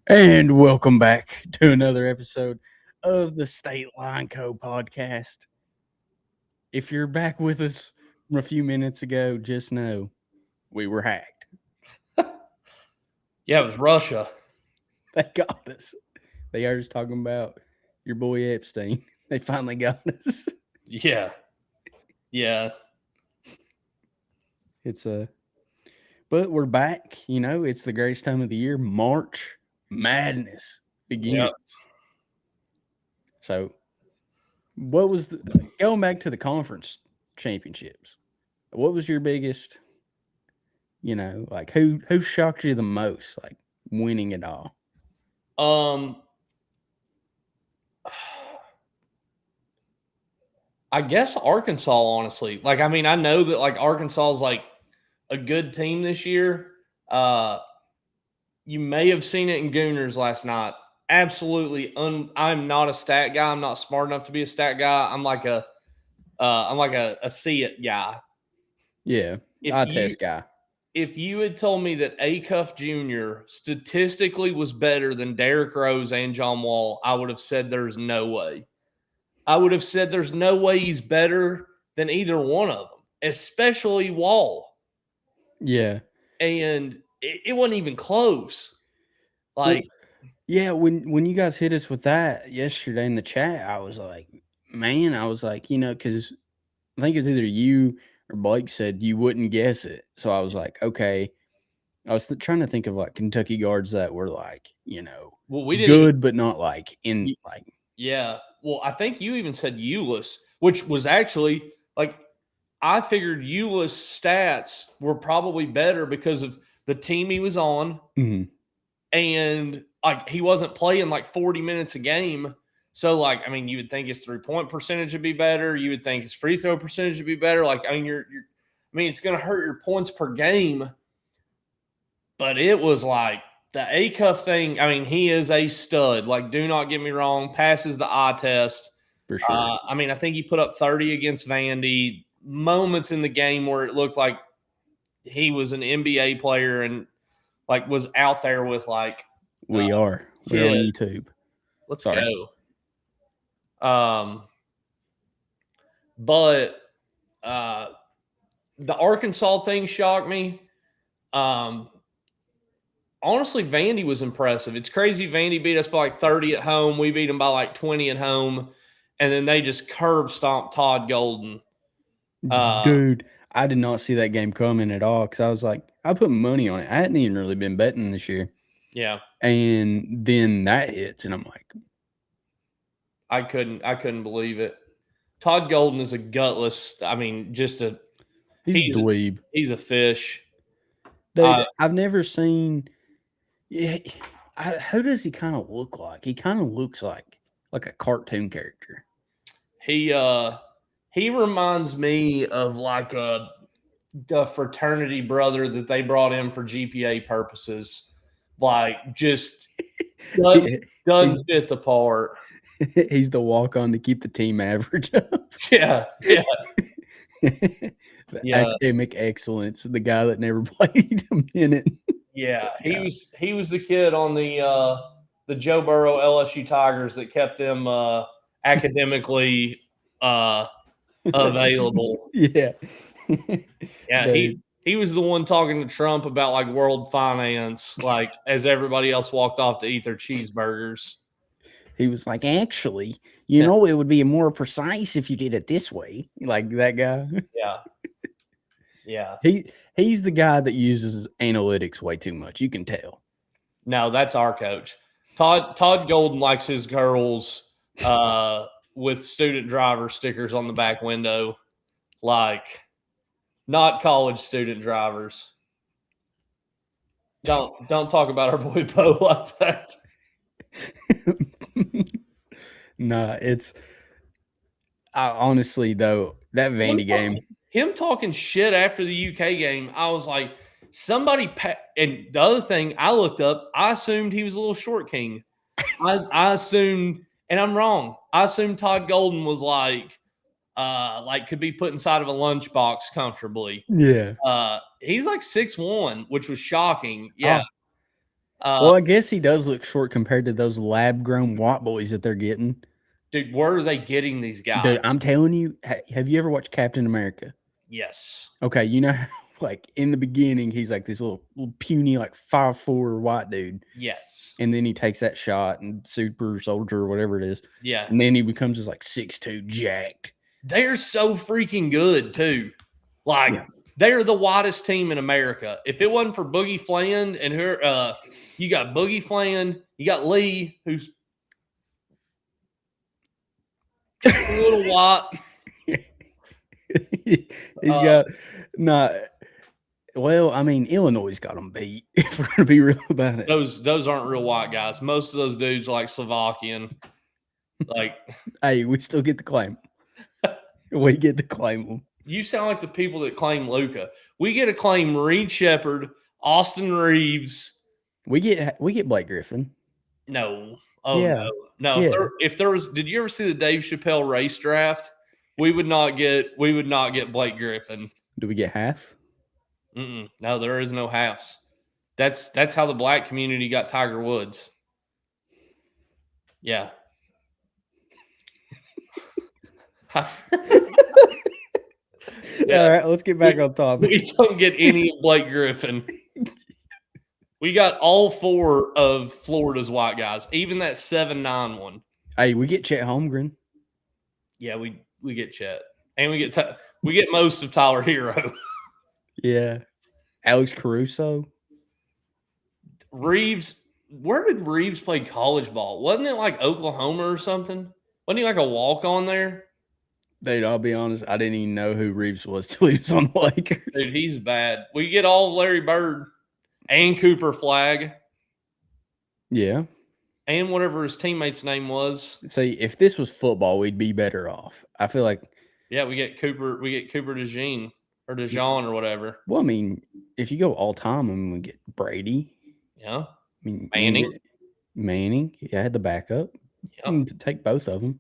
And welcome back to another episode of the State Line Co podcast. If you're back with us from a few minutes ago, just know we were hacked. Yeah, it was Russia. They got us. They are just talking about your boy Epstein. They finally got us. Yeah. Yeah. It's but we're back. You know, it's the greatest time of the year. March Madness begins. Yep. So, what was going back to the conference championships? What was your biggest? Like who shocked you the most, like winning it all? Um I guess Arkansas, honestly. I know that Arkansas is like a good team this year. You may have seen it in Gooners last night. Absolutely I'm not a stat guy. I'm not smart enough to be a stat guy. I'm like a see it guy. Yeah, eye test guy. If you had told me that Acuff Jr. statistically was better than Derrick Rose and John Wall, I would have said there's no way. I would have said there's no way he's better than either one of them, especially Wall. Yeah. And it wasn't even close. Like, yeah, when you guys hit us with that yesterday in the chat, I was like, because I think it was either you or Blake said you wouldn't guess it. So I was like, okay. I was trying to think of like Kentucky guards that were like, well, we didn't good, but not like in like. Yeah. Well, I think you even said Euless, which was actually like I figured Euless stats were probably better because of the team he was on, and like he wasn't playing like 40 minutes a game. So you would think his 3-point percentage would be better. You would think his free throw percentage would be better. It's going to hurt your points per game. But it was like the Acuff thing. He is a stud. Like, do not get me wrong. Passes the eye test. For sure. I think he put up 30 against Vandy. Moments in the game where it looked like he was an NBA player and like was out there with like we're on YouTube. Let's go. But the Arkansas thing shocked me. Honestly, Vandy was impressive. It's crazy. Vandy beat us by like 30 at home. We beat them by like 20 at home. And then they just curb stomped Todd Golden. Dude, I did not see that game coming at all because I was like, I put money on it. I hadn't even really been betting this year. Yeah. And then that hits, and I'm like, I couldn't believe it. Todd Golden is a gutless. He's a dweeb. He's a fish. Dude, I've never seen. Yeah, who does he kind of look like? He kind of looks like a cartoon character. He reminds me of like the fraternity brother that they brought in for GPA purposes. Like, just doesn't fit the part. He's the walk-on to keep the team average up. Yeah. Academic excellence. The guy that never played a minute. Yeah, he was the kid on the Joe Burrow LSU Tigers that kept them academically available. Yeah. Yeah, he was the one talking to Trump about like world finance, like as everybody else walked off to eat their cheeseburgers. He was like, actually, it would be more precise if you did it this way. Like that guy. Yeah. Yeah. He's the guy that uses analytics way too much. You can tell. No, that's our coach. Todd Golden likes his girls with student driver stickers on the back window. Like, not college student drivers. Don't talk about our boy Bo like that. Nah, it's honestly though, that Vandy game. Him talking shit after the UK game, I was like, and the other thing I looked up, I assumed he was a little short king. I assumed, and I'm wrong. I assumed Todd Golden was like could be put inside of a lunchbox comfortably. Yeah. He's like 6'1", which was shocking. Yeah. Well, I guess he does look short compared to those lab-grown white boys that they're getting. Dude, where are they getting these guys? Dude, I'm telling you, have you ever watched Captain America? Yes. Okay, you know, like in the beginning, he's like this little puny, like 5'4" white dude. Yes. And then he takes that shot and super soldier or whatever it is. Yeah. And then he becomes just like 6'2", jacked. They're so freaking good too. Like they're the widest team in America. If it wasn't for Boogie Fland and her, you got Boogie Fland, you got Lee, who's a little white. He's got not. Well, I mean, Illinois got them beat. If we're gonna be real about it, those aren't real white guys. Most of those dudes are like Slovakian. Like, hey, we still get to claim them. We get to claim them. You sound like the people that claim Luka. We get to claim Reed Sheppard, Austin Reeves. We get Blake Griffin. No. Oh yeah. No. Yeah. If there was, did you ever see the Dave Chappelle race draft? We would not get Blake Griffin. Do we get half? No, there is no halves. That's how the black community got Tiger Woods. Yeah. Yeah. All right, let's get back on topic. We don't get any of Blake Griffin. We got all 4 of Florida's white guys, even that 7'9" one. Hey, we get Chet Holmgren. Yeah, we get Chet, and we get most of Tyler Hero. Yeah, Alex Caruso. Reeves. Where did Reeves play college ball? Wasn't it like Oklahoma or something? Wasn't he like a walk-on there? Dude, I'll be honest, I didn't even know who Reeves was till he was on the Lakers. Dude, he's bad. We get all of Larry Bird and Cooper Flagg. Yeah. And whatever his teammate's name was. See, if this was football, we'd be better off. I feel like. Yeah, we get Cooper DeJean or DeJean or whatever. Well, I mean, if you go all time, I mean, we get Brady. Yeah. I mean, Manning. Yeah, the backup. Yeah. You can take both of them.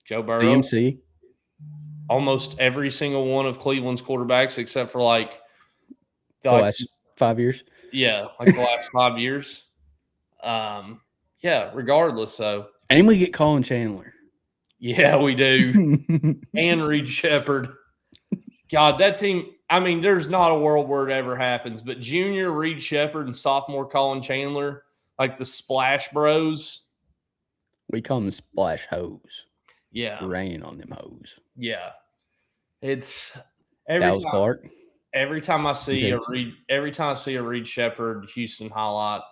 Joe Burrow. CMC. Almost every single one of Cleveland's quarterbacks, except for the last 5 years. Yeah, like the last 5 years. Yeah, regardless, so. And we get Colin Chandler. Yeah, we do. And Reed Sheppard. God, that team, I mean, there's not a world where it ever happens, but junior Reed Sheppard and sophomore Colin Chandler, like the Splash Bros. We call them the Splash Hoes. Yeah. Rain on them hoes. Yeah. It's Dallas Clark. Every time I see a Reed Sheppard Houston highlight,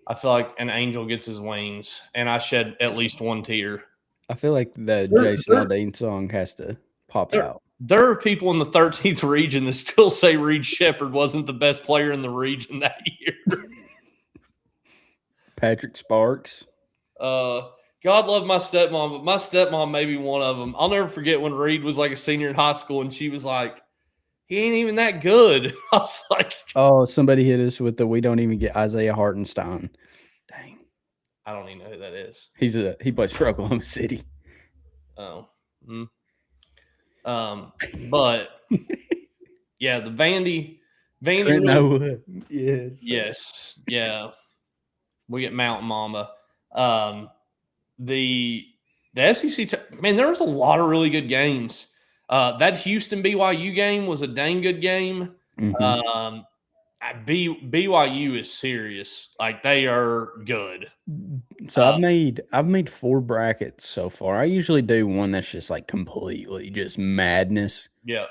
I feel like an angel gets his wings, and I shed at least one tear. I feel like the Jason Aldean song has to pop out. There are people in the 13th region that still say Reed Sheppard wasn't the best player in the region that year. Patrick Sparks. God love my stepmom, but my stepmom may be one of them. I'll never forget when Reed was like a senior in high school, and she was like, he ain't even that good. I was like, oh, somebody hit us with we don't even get Isaiah Hartenstein. Dang. I don't even know who that is. He plays for Oklahoma City. Oh. But yeah, the Vandy Trent Noah. Yes. Yeah. We get Mountain Mama. The SEC, man, there was a lot of really good games. That Houston BYU game was a dang good game. Mm-hmm. BYU is serious. Like, they are good. So I've made 4 brackets so far. I usually do one that's just like completely just madness. Yeah.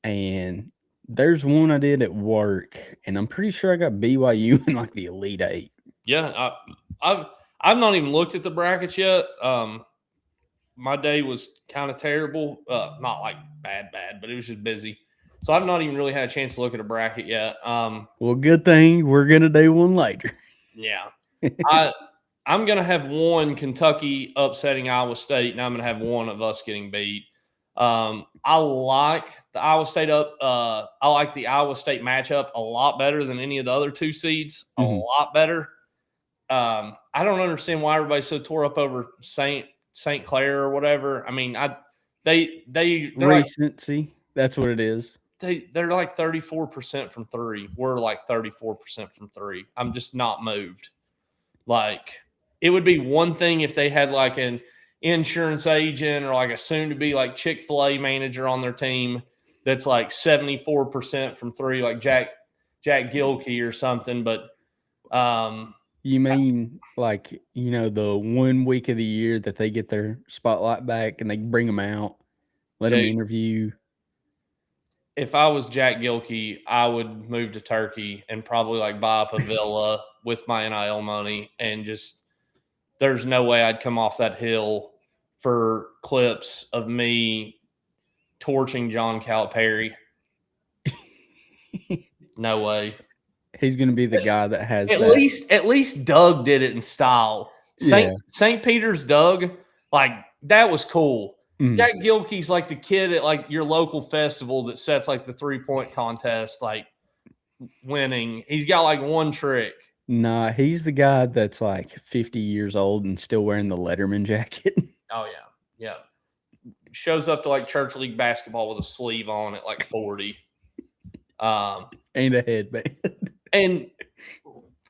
And there's one I did at work, and I'm pretty sure I got BYU in like the Elite 8. Yeah, I've not even looked at the brackets yet. My day was kind of terrible. Not like bad, but it was just busy. So I've not even really had a chance to look at a bracket yet. Well, good thing we're gonna do one later. Yeah. I'm gonna have one Kentucky upsetting Iowa State, and I'm gonna have one of us getting beat. I like the Iowa State matchup a lot better than any of the other 2 seeds. A lot better. I don't understand why everybody's so tore up over St. Clair or whatever. I mean, they recency. That's what it is. they're like 34% from three. We're like 34% from three. I'm just not moved. Like, it would be one thing if they had like an insurance agent or like a soon to be like Chick-fil-A manager on their team that's like 74% from three, like Jack Gilkey or something. But you mean like, the 1 week of the year that they get their spotlight back and they bring them out, let them interview? If I was Jack Gilkey, I would move to Turkey and probably like buy up a villa with my NIL money, and just there's no way I'd come off that hill for clips of me torching John Calipari. No way. He's going to be the guy that has at least Doug did it in style. St. Peter's Doug, like, that was cool. Jack Gilkey's like the kid at like your local festival that sets like the 3-point contest, like winning. He's got like one trick. Nah, he's the guy that's like 50 years old and still wearing the Letterman jacket. Oh, yeah. Shows up to like church league basketball with a sleeve on at like 40. And a headband. And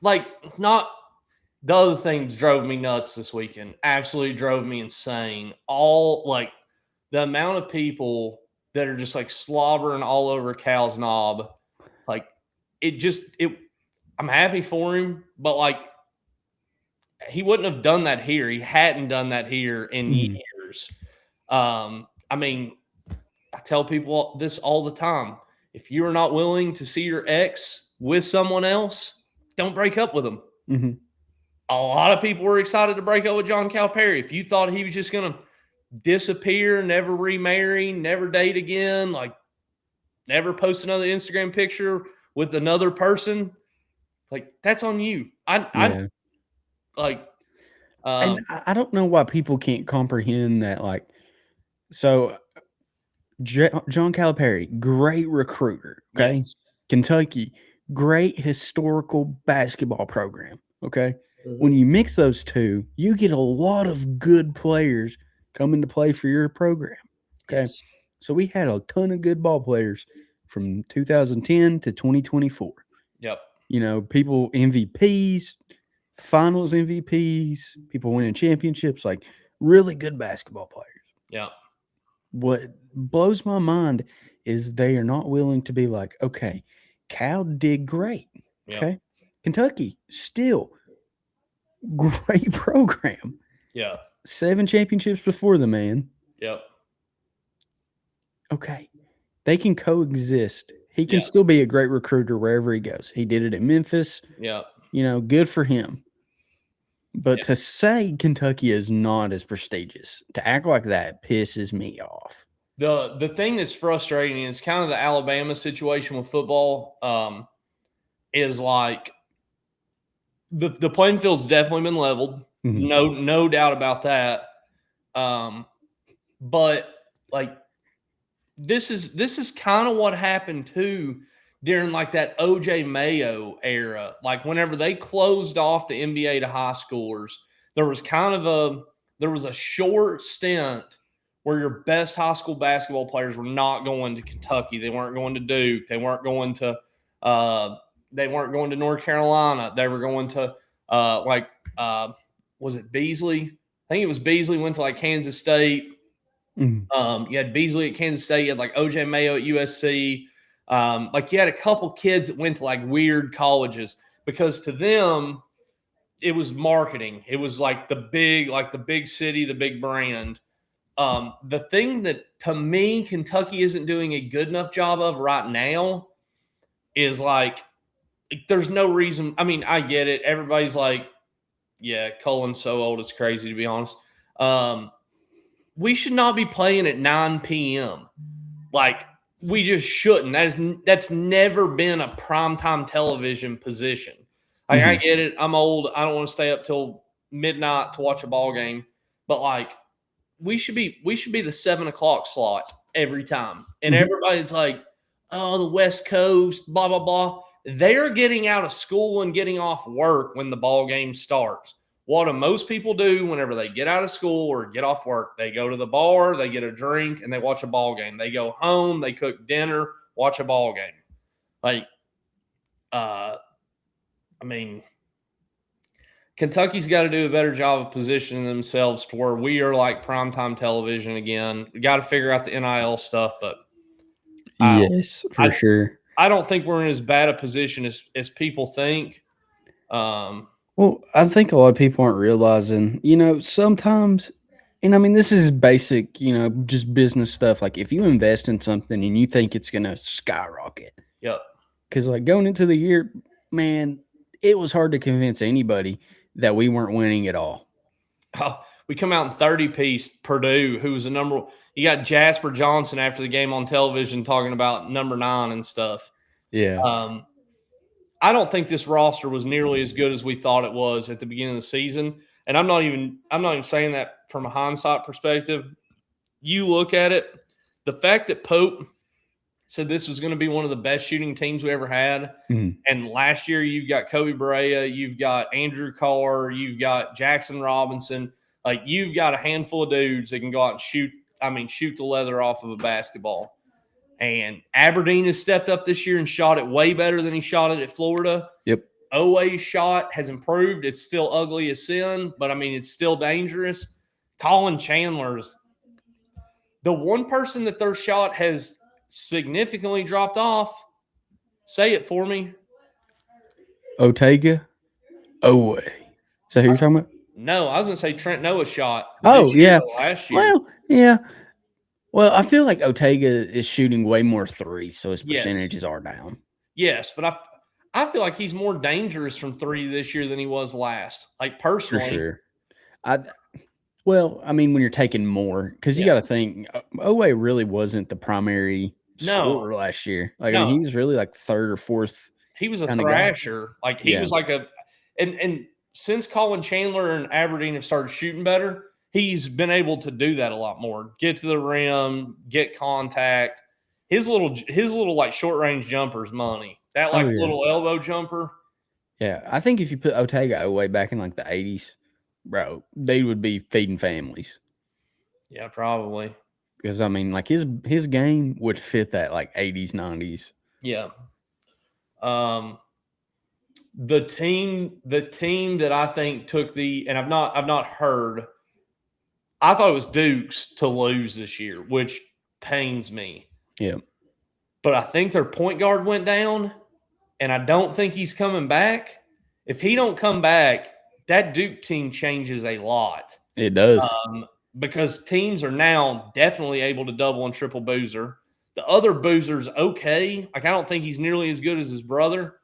like, not the other things drove me nuts this weekend. Absolutely drove me insane. All like the amount of people that are just like slobbering all over Cal's knob. Like, I'm happy for him, but like, he wouldn't have done that here. He hadn't done that here in years. I mean, I tell people this all the time. If you are not willing to see your ex with someone else, don't break up with them. Mm-hmm. A lot of people were excited to break up with John Calipari. If you thought he was just going to disappear, never remarry, never date again, like never post another Instagram picture with another person, like, that's on you. And I don't know why people can't comprehend that. Like, so John Calipari, great recruiter. Okay. Yes. Kentucky, great historical basketball program. Okay. When you mix those two, you get a lot of good players coming to play for your program. Okay. Yes. So we had a ton of good ball players from 2010 to 2024. Yep. People MVPs, finals MVPs, people winning championships, like really good basketball players. Yeah. What blows my mind is they are not willing to be like, okay, Cal did great. Yep. Okay. Kentucky, still great program. Yeah. 7 championships before the man. Yep. Okay. They can coexist. He can still be a great recruiter wherever he goes. He did it in Memphis. Yeah. Good for him. But to say Kentucky is not as prestigious, to act like that pisses me off. The thing that's frustrating, and it's kind of the Alabama situation with football, is like the playing field's definitely been leveled. Mm-hmm. No doubt about that. But like, this is kind of what happened too during like that OJ Mayo era. Like, whenever they closed off the NBA to high schoolers, there was a short stint where your best high school basketball players were not going to Kentucky. They weren't going to Duke. They weren't going to North Carolina. They were going to was it Beasley? I think it was Beasley went to like Kansas State. Mm-hmm. You had Beasley at Kansas State. You had like OJ Mayo at USC. Like, you had a couple kids that went to like weird colleges because to them it was marketing. It was like the big city, the big brand. The thing that to me Kentucky isn't doing a good enough job of right now is like, there's no reason. I mean, I get it. Everybody's like, yeah, Cullen's so old, it's crazy, to be honest. We should not be playing at 9 p.m. Like, we just shouldn't. That's never been a primetime television position. Like, I get it. I'm old. I don't want to stay up till midnight to watch a ball game. But like, we should be the 7 o'clock slot every time. And everybody's like, oh, the West Coast, blah, blah, blah. They're getting out of school and getting off work when the ball game starts. What do most people do whenever they get out of school or get off work? They go to the bar, they get a drink, and they watch a ball game. They go home, they cook dinner, watch a ball game. Like, I mean, Kentucky's got to do a better job of positioning themselves to where we are like primetime television again. We got to figure out the NIL stuff, but yes, for sure. I don't think we're in as bad a position as people think. Well, I think a lot of people aren't realizing, sometimes, and I mean, this is basic, just business stuff. Like if you invest in something and you think it's going to skyrocket. Yep. Because like going into the year, man, it was hard to convince anybody that we weren't winning at all. Oh, we come out in 30-piece Purdue, who was the number one. You got Jasper Johnson after the game on television talking about number 9 and stuff. Yeah. I don't think this roster was nearly as good as we thought it was at the beginning of the season. And I'm not even saying that from a hindsight perspective. You look at it, the fact that Pope said this was going to be one of the best shooting teams we ever had. Mm-hmm. And last year you've got Kobe Barea, you've got Andrew Carr, you've got Jackson Robinson. Like you've got a handful of dudes that can go out and shoot the leather off of a basketball. And Aberdeen has stepped up this year and shot it way better than he shot it at Florida. Yep. Oweh's shot has improved. It's still ugly as sin, but, I mean, it's still dangerous. Colin Chandler's – the one person that their shot has significantly dropped off, say it for me. Otega? Oweh. Is that who you're talking about? No, I was going to say Trent Noah's shot. Oh, yeah. Last year. Well, yeah. Well, I feel like Otega is shooting way more threes, so his percentages are down. Yes, but I feel like he's more dangerous from 3 this year than he was last. Like personally, for sure. Well, I mean, when you're taking more, because you got to think, Oweh really wasn't the primary scorer last year. Like, I mean, he was really like 3rd or 4th. He was a thrasher. Like he was like and since Colin Chandler and Aberdeen have started shooting better, he's been able to do that a lot more. Get to the rim, get contact. His little like short range jumper's money. That little elbow jumper. Yeah, I think if you put Otega Oweh back in like the 80s, bro, they would be feeding families. Yeah, probably. Because I mean, like his game would fit that like 80s, 90s. Yeah. The team that I think took and I've not heard. I thought it was Duke's to lose this year, which pains me. Yeah. But I think their point guard went down, and I don't think he's coming back. If he don't come back, that Duke team changes a lot. It does. Because teams are now definitely able to double and triple Boozer. The other Boozer's okay. Like I don't think he's nearly as good as his brother.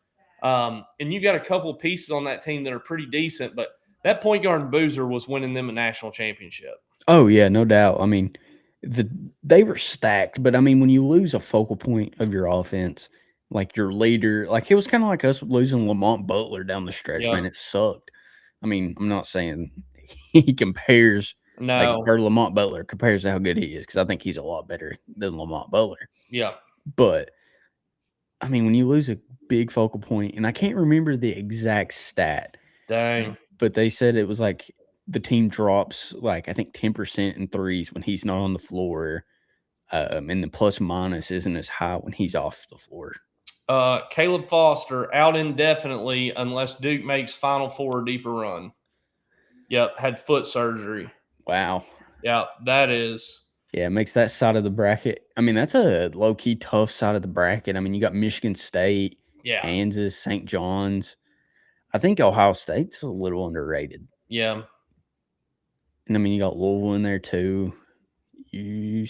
And you've got a couple of pieces on that team that are pretty decent, but that point guard and Boozer was winning them a national championship. Oh, yeah, no doubt. I mean, they were stacked, but I mean, when you lose a focal point of your offense, like your leader, like it was kind of like us losing Lamont Butler down the stretch, man. It sucked. I mean, I'm not saying he compares, or Lamont Butler compares to how good he is, because I think he's a lot better than Lamont Butler. Yeah. But, I mean, when you lose a big focal point, and I can't remember the exact stat. Dang. But they said it was like the team drops like I think 10% in threes when he's not on the floor, and the plus minus isn't as high when he's off the floor. Caleb Foster out indefinitely unless Duke makes Final Four or deeper run. Yep, had foot surgery. Wow. Yeah, that is. Yeah, it makes that side of the bracket. I mean, that's a low-key tough side of the bracket. I mean, you got Michigan State, Kansas, St. John's. I think Ohio State's a little underrated. Yeah. And I mean, you got Louisville in there too. UCLA,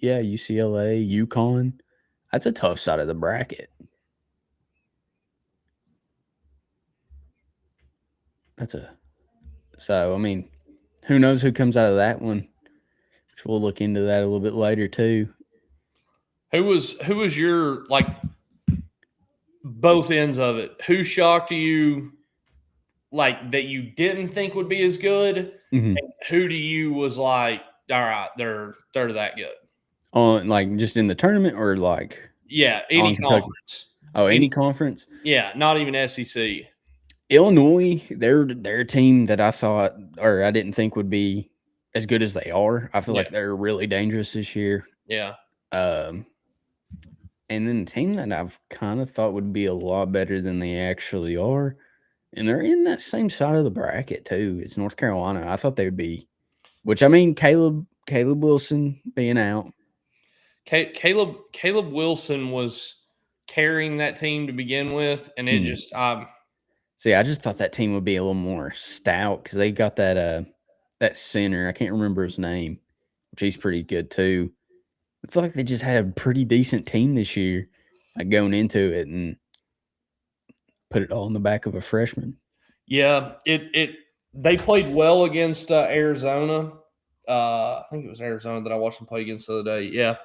UConn. That's a tough side of the bracket. So I mean, who knows who comes out of that one? Which we'll look into that a little bit later too. Who was your like both ends of it? Who shocked you like that you didn't think would be as good? Mm-hmm. And who to you was like, all right, they're that good? On like just in the tournament or like any conference. Oh, any conference? Yeah, not even SEC. Illinois, they're a team that I thought or I didn't think would be as good as they are. I feel like they're really dangerous this year. Yeah. And And then a team that I've kind of thought would be a lot better than they actually are, and they're in that same side of the bracket too. It's North Carolina. I thought they would be, which I mean, Caleb Wilson being out. Caleb Wilson was carrying that team to begin with, and it just see, I just thought that team would be a little more stout because they got that center. I can't remember his name, which he's pretty good too. I feel like they just had a pretty decent team this year, like going into it, and put it all in the back of a freshman. Yeah, they played well against Arizona. I think it was Arizona that I watched them play against the other day. Yeah,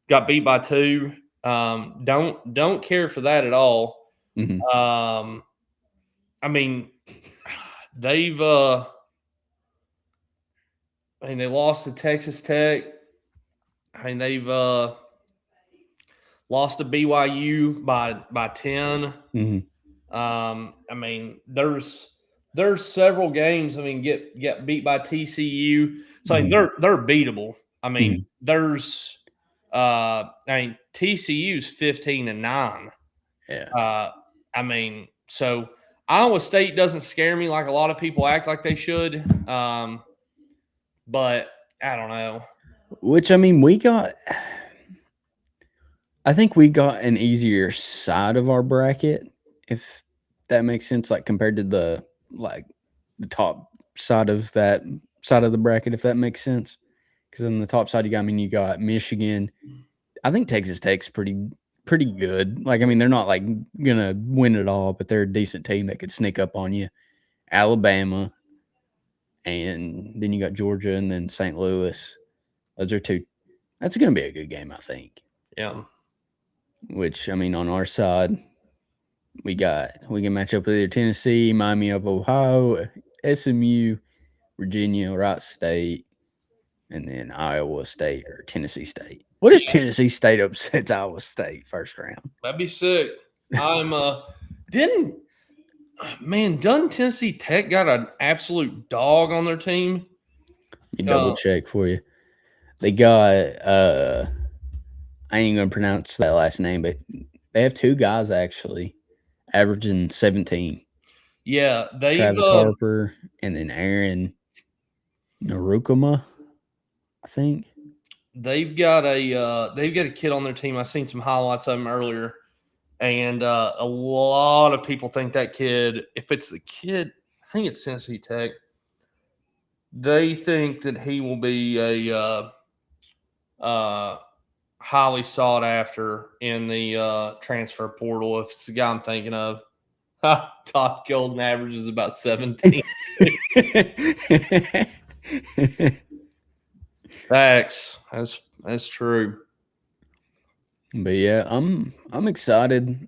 got beat by 2. Don't care for that at all. Mm-hmm. I mean, they lost to Texas Tech. I mean, they've lost to BYU by 10. Mm-hmm. I mean, there's several games. I mean, get beat by TCU. So I mean, they're beatable. I mean, there's TCU's 15-9. Yeah. I mean, so Iowa State doesn't scare me like a lot of people act like they should. But I don't know. Which I mean, I think we got an easier side of our bracket, if that makes sense, like compared to the top side of the bracket, if that makes sense. Because on the top side, you got Michigan. I think Texas Tech's pretty good. Like, I mean, they're not like gonna win it all, but they're a decent team that could sneak up on you. Alabama, and then you got Georgia, and then St. Louis. Those are 2. That's gonna be a good game, I think. Yeah. Which, I mean, on our side, we can match up with either Tennessee, Miami of Ohio, SMU, Virginia, Wright State, and then Iowa State or Tennessee State. What if Tennessee State upsets Iowa State first round? That'd be sick. Done Tennessee Tech got an absolute dog on their team? Let me double check for you. They got I ain't gonna pronounce that last name, but they have 2 guys actually averaging 17. Yeah, Travis Harper and then Aaron Narukama, I think. They've got a kid on their team. I seen some highlights of him earlier, and a lot of people think that kid. If it's the kid, I think it's Tennessee Tech. They think that he will be a highly sought after in the transfer portal. If it's the guy I'm thinking of, Todd Golden averages about 17. Facts. That's true. But yeah, I'm excited.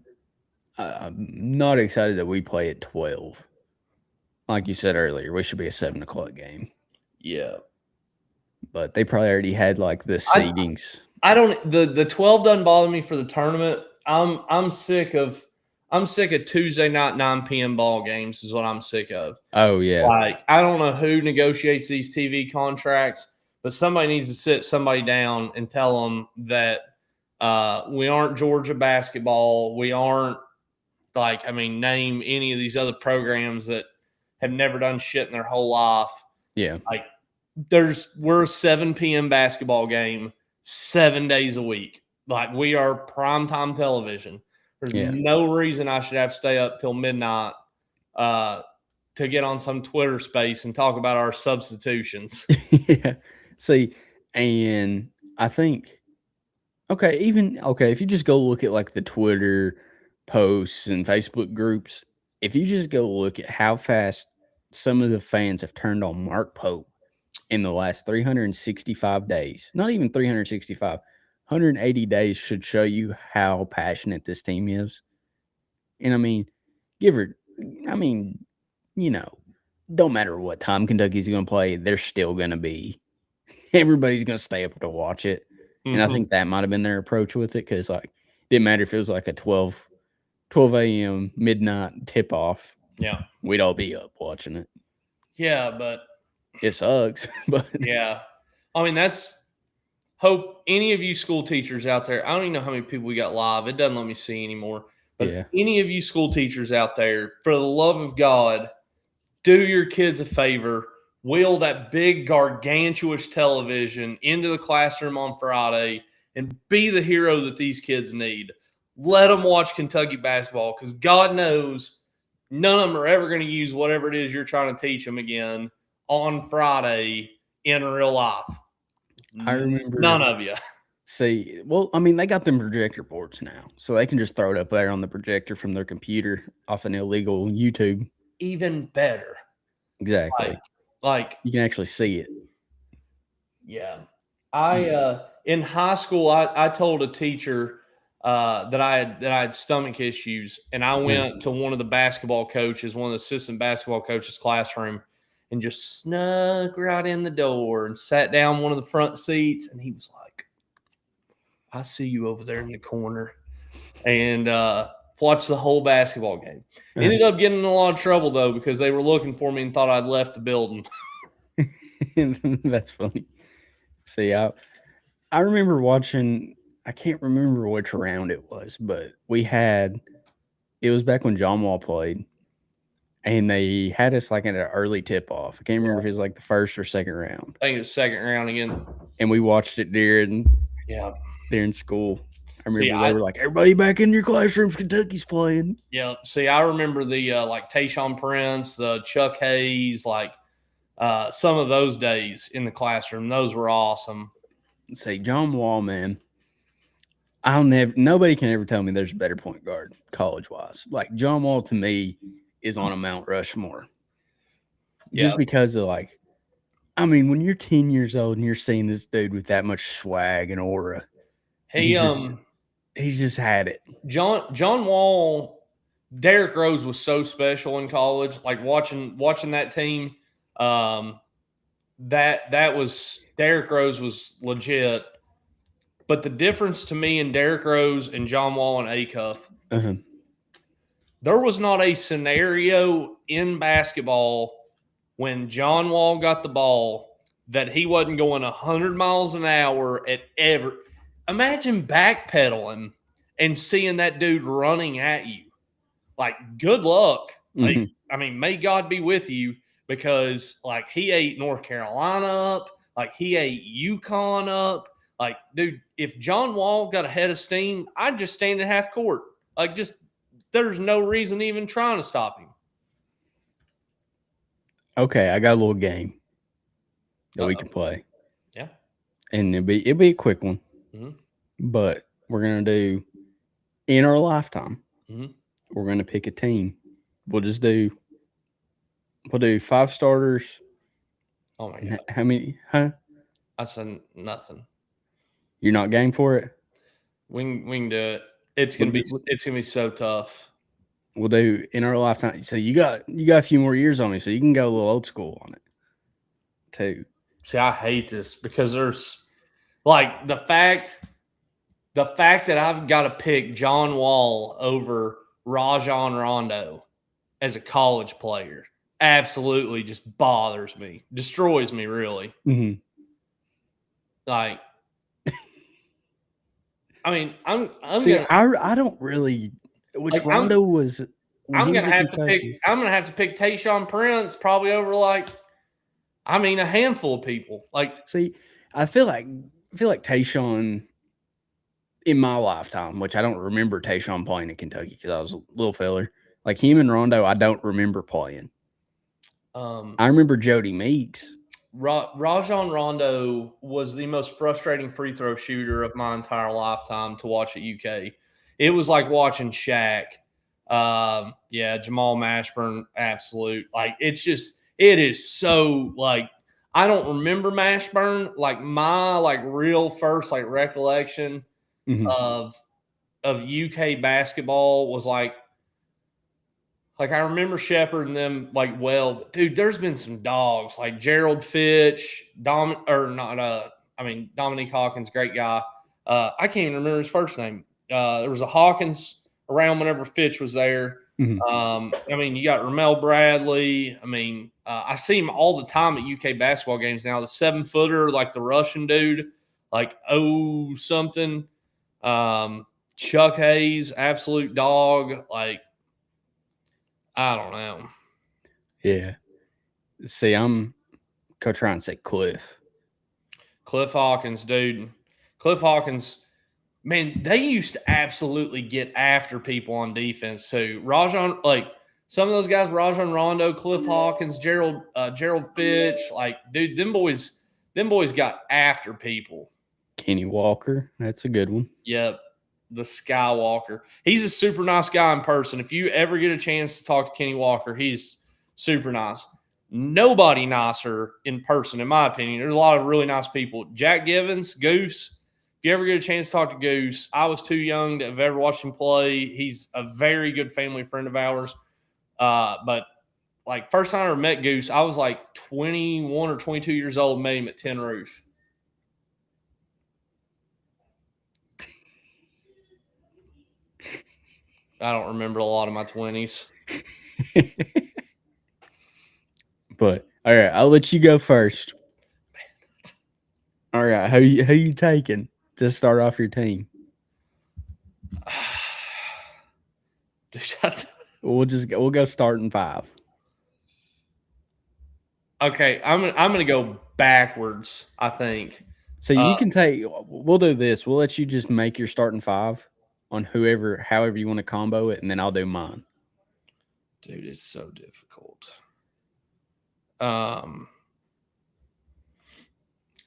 I'm not excited that we play at 12. Like you said earlier, we should be a 7:00 game. Yeah, but they probably already had like the seedings. The 12 doesn't bother me for the tournament. I'm sick of Tuesday night 9 p.m. ball games is what I'm sick of. Oh yeah, like I don't know who negotiates these TV contracts, but somebody needs to sit somebody down and tell them that we aren't Georgia basketball. We aren't name any of these other programs that have never done shit in their whole life. Yeah, like we're a 7 p.m. basketball game 7 days a week. Like we are primetime television. There's no reason I should have to stay up till midnight to get on some Twitter space and talk about our substitutions. Yeah. See, and I think if you just go look at like the Twitter posts and Facebook groups, if you just go look at how fast some of the fans have turned on Mark Pope in the last 365 days, not even 365, 180 days should show you how passionate this team is. And I mean, don't matter what time Kentucky's going to play, they're still going to be, everybody's going to stay up to watch it. Mm-hmm. And I think that might have been their approach with it because, like, it didn't matter if it was like a 12 a.m. midnight tip off. Yeah. We'd all be up watching it. Yeah, but it sucks. But yeah. I mean, that's hope any of you school teachers out there, I don't even know how many people we got live. It doesn't let me see anymore. But any of you school teachers out there, for the love of God, do your kids a favor. Wheel that big, gargantuous television into the classroom on Friday and be the hero that these kids need. Let them watch Kentucky basketball because God knows none of them are ever going to use whatever it is you're trying to teach them again on Friday in real life. I remember none of you. See, well, I mean, they got them projector boards now, so they can just throw it up there on the projector from their computer off an illegal YouTube. Even better. Exactly. Like you can actually see it. Yeah. In high school, I told a teacher that I had stomach issues, and I went to one of the basketball coaches, one of the assistant basketball coaches' classroom, and just snuck right in the door and sat down one of the front seats. And he was like, "I see you over there in the corner," and watched the whole basketball game. Ended up getting in a lot of trouble though because they were looking for me and thought I'd left the building. That's funny. See, I remember watching. I can't remember which round it was, but it was back when John Wall played, and they had us like in an early tip off. I can't remember if it was like the first or second round. I think it was second round again. And we watched it during school. I remember they were like, "Everybody back in your classrooms, Kentucky's playing." Yeah. See, I remember the like Tayshaun Prince, the Chuck Hayes, like some of those days in the classroom. Those were awesome. Say John Wall, man. Nobody can ever tell me there's a better point guard college wise. Like John Wall to me is on a Mount Rushmore. Just because of like, I mean, when you're 10 years old and you're seeing this dude with that much swag and aura, he's just had it. John Wall, Derrick Rose was so special in college. Like watching that team, that was Derrick Rose was legit. But the difference to me in Derrick Rose and John Wall and Acuff, there was not a scenario in basketball when John Wall got the ball that he wasn't going 100 miles an hour at every. Imagine backpedaling and seeing that dude running at you. Like, good luck. Like, I mean, may God be with you because, like, he ate North Carolina up. Like, he ate UConn up. Like, dude, if John Wall got a head of steam, I'd just stand at half court. Like, just there's no reason even trying to stop him. Okay, I got a little game that we can play. Yeah. And it'll be a quick one. But we're going to do in our lifetime. We're going to pick a team. We'll do 5 starters. Oh my God. How many? Huh? I said nothing. You're not game for it? We can do it. It's gonna be so tough. We'll do in our lifetime. So you got a few more years on me, so you can go a little old school on it too. See, I hate this because there's like the fact that I've got to pick John Wall over Rajon Rondo as a college player absolutely just bothers me, destroys me, really. Like, I mean, I don't really. Which like, Rondo was? I'm gonna have to pick Tayshaun Prince probably over like, I mean, a handful of people. Like, see, I feel like Tayshaun in my lifetime, which I don't remember Tayshaun playing in Kentucky because I was a little feller. Like him and Rondo, I don't remember playing. I remember Jody Meeks. Rajon Rondo was the most frustrating free throw shooter of my entire lifetime to watch at UK. It was like watching Shaq. Jamal Mashburn, absolute. Like, it is so, like, I don't remember Mashburn. Like, my, like, real first, like, recollection of UK basketball was, like, I remember Shepard and them, like, well, but dude, there's been some dogs, like Gerald Fitch, Dominique Hawkins, great guy. I can't even remember his first name. There was a Hawkins around whenever Fitch was there. I mean, you got Ramel Bradley. I mean, I see him all the time at UK basketball games now. The 7-footer, like the Russian dude, like something. Chuck Hayes, absolute dog. Like, I don't know. Yeah. See, I'm going to try and say Cliff. Cliff Hawkins, dude. Cliff Hawkins, man, they used to absolutely get after people on defense too. Rajon, like some of those guys, Rajon Rondo, Cliff Hawkins, Gerald Fitch, like, dude, them boys got after people. Kenny Walker, that's a good one. Yep. The Skywalker. He's a super nice guy in person. If you ever get a chance to talk to Kenny Walker, he's super nice. Nobody nicer in person, in my opinion. There's a lot of really nice people. Jack Givens, Goose. If you ever get a chance to talk to Goose, I was too young to have ever watched him play. He's a very good family friend of ours. But like first time I ever met Goose, I was like 21 or 22 years old, met him at Tin Roof. I don't remember a lot of my 20s. But all right, I'll let you go first. All right, who you taking to start off your team? Dude, we'll go starting 5. Okay, I'm gonna go backwards, I think. So you can take. We'll do this. We'll let you just make your starting 5 on however you want to combo it, and then I'll do mine. Dude, it's so difficult. I'm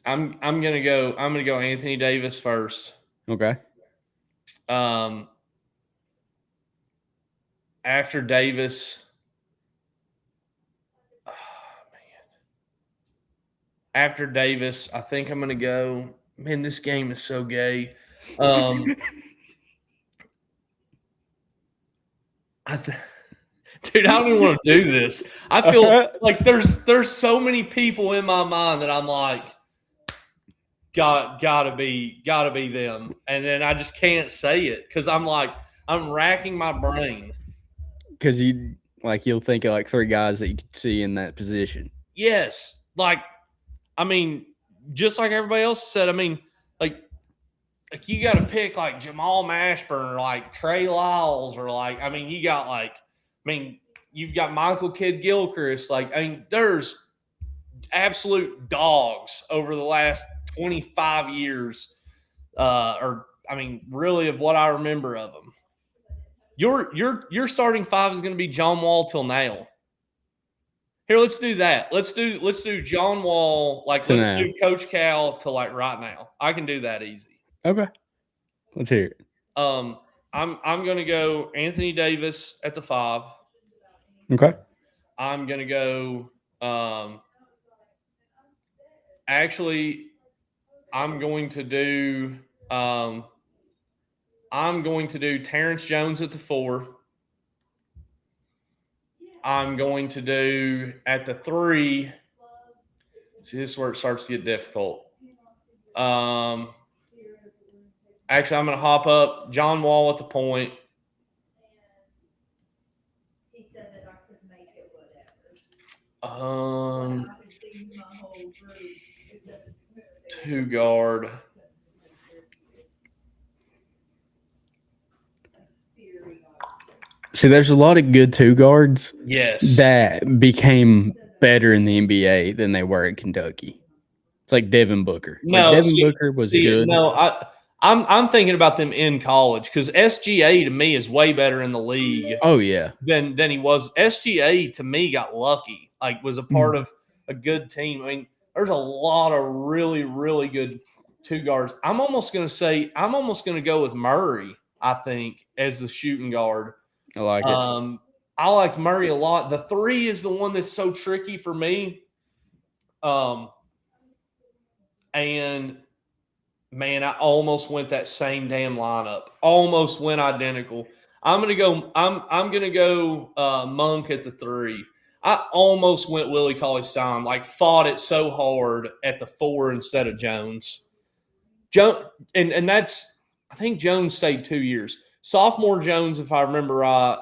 gonna go Anthony Davis first. Okay. After Davis, after Davis, I think I'm gonna go. Man, this game is so gay. Dude, I don't even want to do this. I feel like there's so many people in my mind that I'm like, gotta be them, and then I just can't say it because I'm racking my brain. Because you'll think of like 3 guys that you could see in that position. Yes, like I mean, just like everybody else said. I mean, like you got to pick like Jamal Mashburn or like Trey Lyles or like you got like. You've got Michael Kidd-Gilchrist. Like, there's absolute dogs over the last 25 years, really of what I remember of them. Your starting 5 is going to be John Wall till now. Here, let's do that. Let's do John Wall. Like, let's do Coach Cal to like right now. I can do that easy. Okay, let's hear it. I'm going to go Anthony Davis at the 5. Okay. I'm going to go actually I'm going to do Terrence Jones at the 4. I'm going to do at the 3. See, this is where it starts to get difficult. Actually, I'm going to hop up John Wall at the point. Two guard. See, there's a lot of good 2 guards. Yes. That became better in the NBA than they were at Kentucky. It's like Devin Booker. Booker was good. No, I'm thinking about them in college because SGA to me is way better in the league. Oh yeah, than he was. SGA to me got lucky. Like was a part of a good team. I mean, there's a lot of really, really good 2 guards. I'm almost going to go with Murray. I think as the shooting guard. I like it. I liked Murray a lot. The 3 is the one that's so tricky for me. And man, I almost went that same damn lineup. Almost went identical. I'm gonna go Monk at the 3. I almost went Willie Cauley-Stein. Like fought it so hard at the 4 instead of Jones. And that's I think Jones stayed 2 years. Sophomore Jones, if I remember right,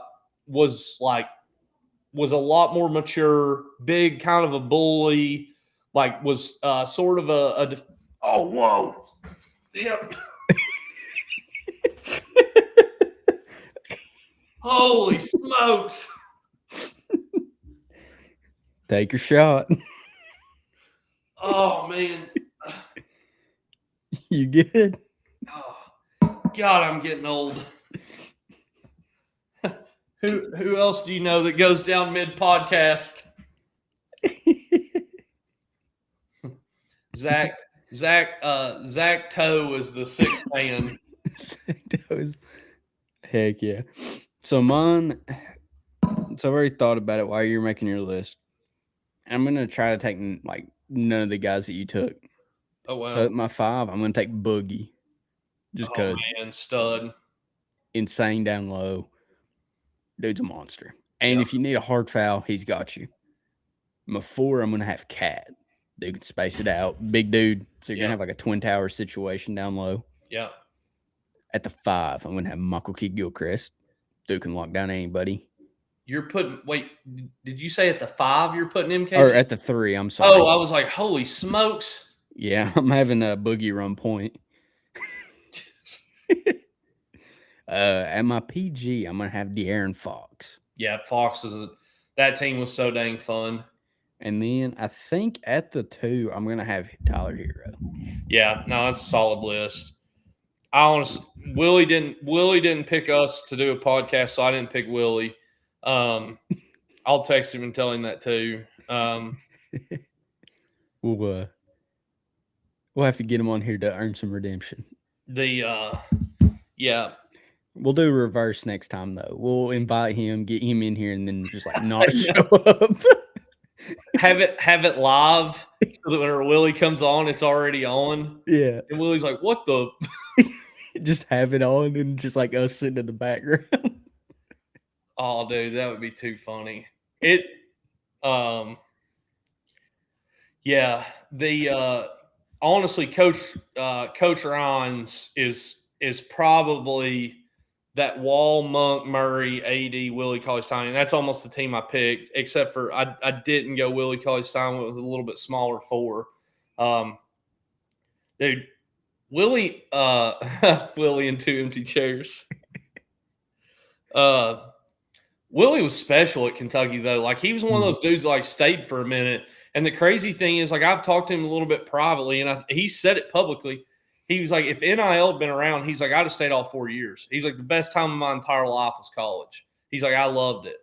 was a lot more mature, big, kind of a bully. Like was sort of oh whoa. Yep. Holy smokes. Take your shot. Oh, man. You good? Oh, God, I'm getting old. Who else do you know that goes down mid-podcast? Zach Toe is the sixth man. Heck yeah. So mine, so I've already thought about it while you're making your list. I'm going to try to take like none of the guys that you took. Oh, wow. So at my 5, I'm going to take Boogie. Just because. Oh, man, stud. Insane down low. Dude's a monster. And if you need a hard foul, he's got you. My 4, I'm going to have Cat. Dude can space it out. Big dude. So you're going to have like a twin tower situation down low. Yeah. At the 5, I'm going to have Michael Kidd-Gilchrist. Dude can lock down anybody. You're putting – wait, did you say at the 5 you're putting MKG? Or at the 3, I'm sorry. Oh, I was like, holy smokes. Yeah, I'm having a Boogie run point. At my PG, I'm going to have De'Aaron Fox. Yeah, Fox is that team was so dang fun. And then I think at the 2, I'm going to have Tyler Hero. Yeah, no, that's a solid list. I honestly, Willie didn't pick us to do a podcast, so I didn't pick Willie. I'll text him and tell him that too. We'll have to get him on here to earn some redemption. Yeah. We'll do reverse next time though. We'll invite him, get him in here, and then just like not show up. have it live so that when Willie comes on, it's already on. Yeah. And Willie's like, "What the?" Just have it on and just like us sitting in the background. Oh, dude, that would be too funny. Yeah. Honestly, Coach Ryan's is probably that Wall, Monk, Murray, AD, Willie Cauley-Stein. That's almost the team I picked, except for I didn't go Willie Cauley-Stein. It was a little bit smaller 4. Dude, Willie and 2 empty chairs. Willie was special at Kentucky, though. Like, he was one of those dudes that, like, stayed for a minute. And the crazy thing is, like, I've talked to him a little bit privately, and he said it publicly. He was like, if NIL had been around, he's like, I'd have stayed all 4 years. He's like, the best time of my entire life was college. He's like, I loved it.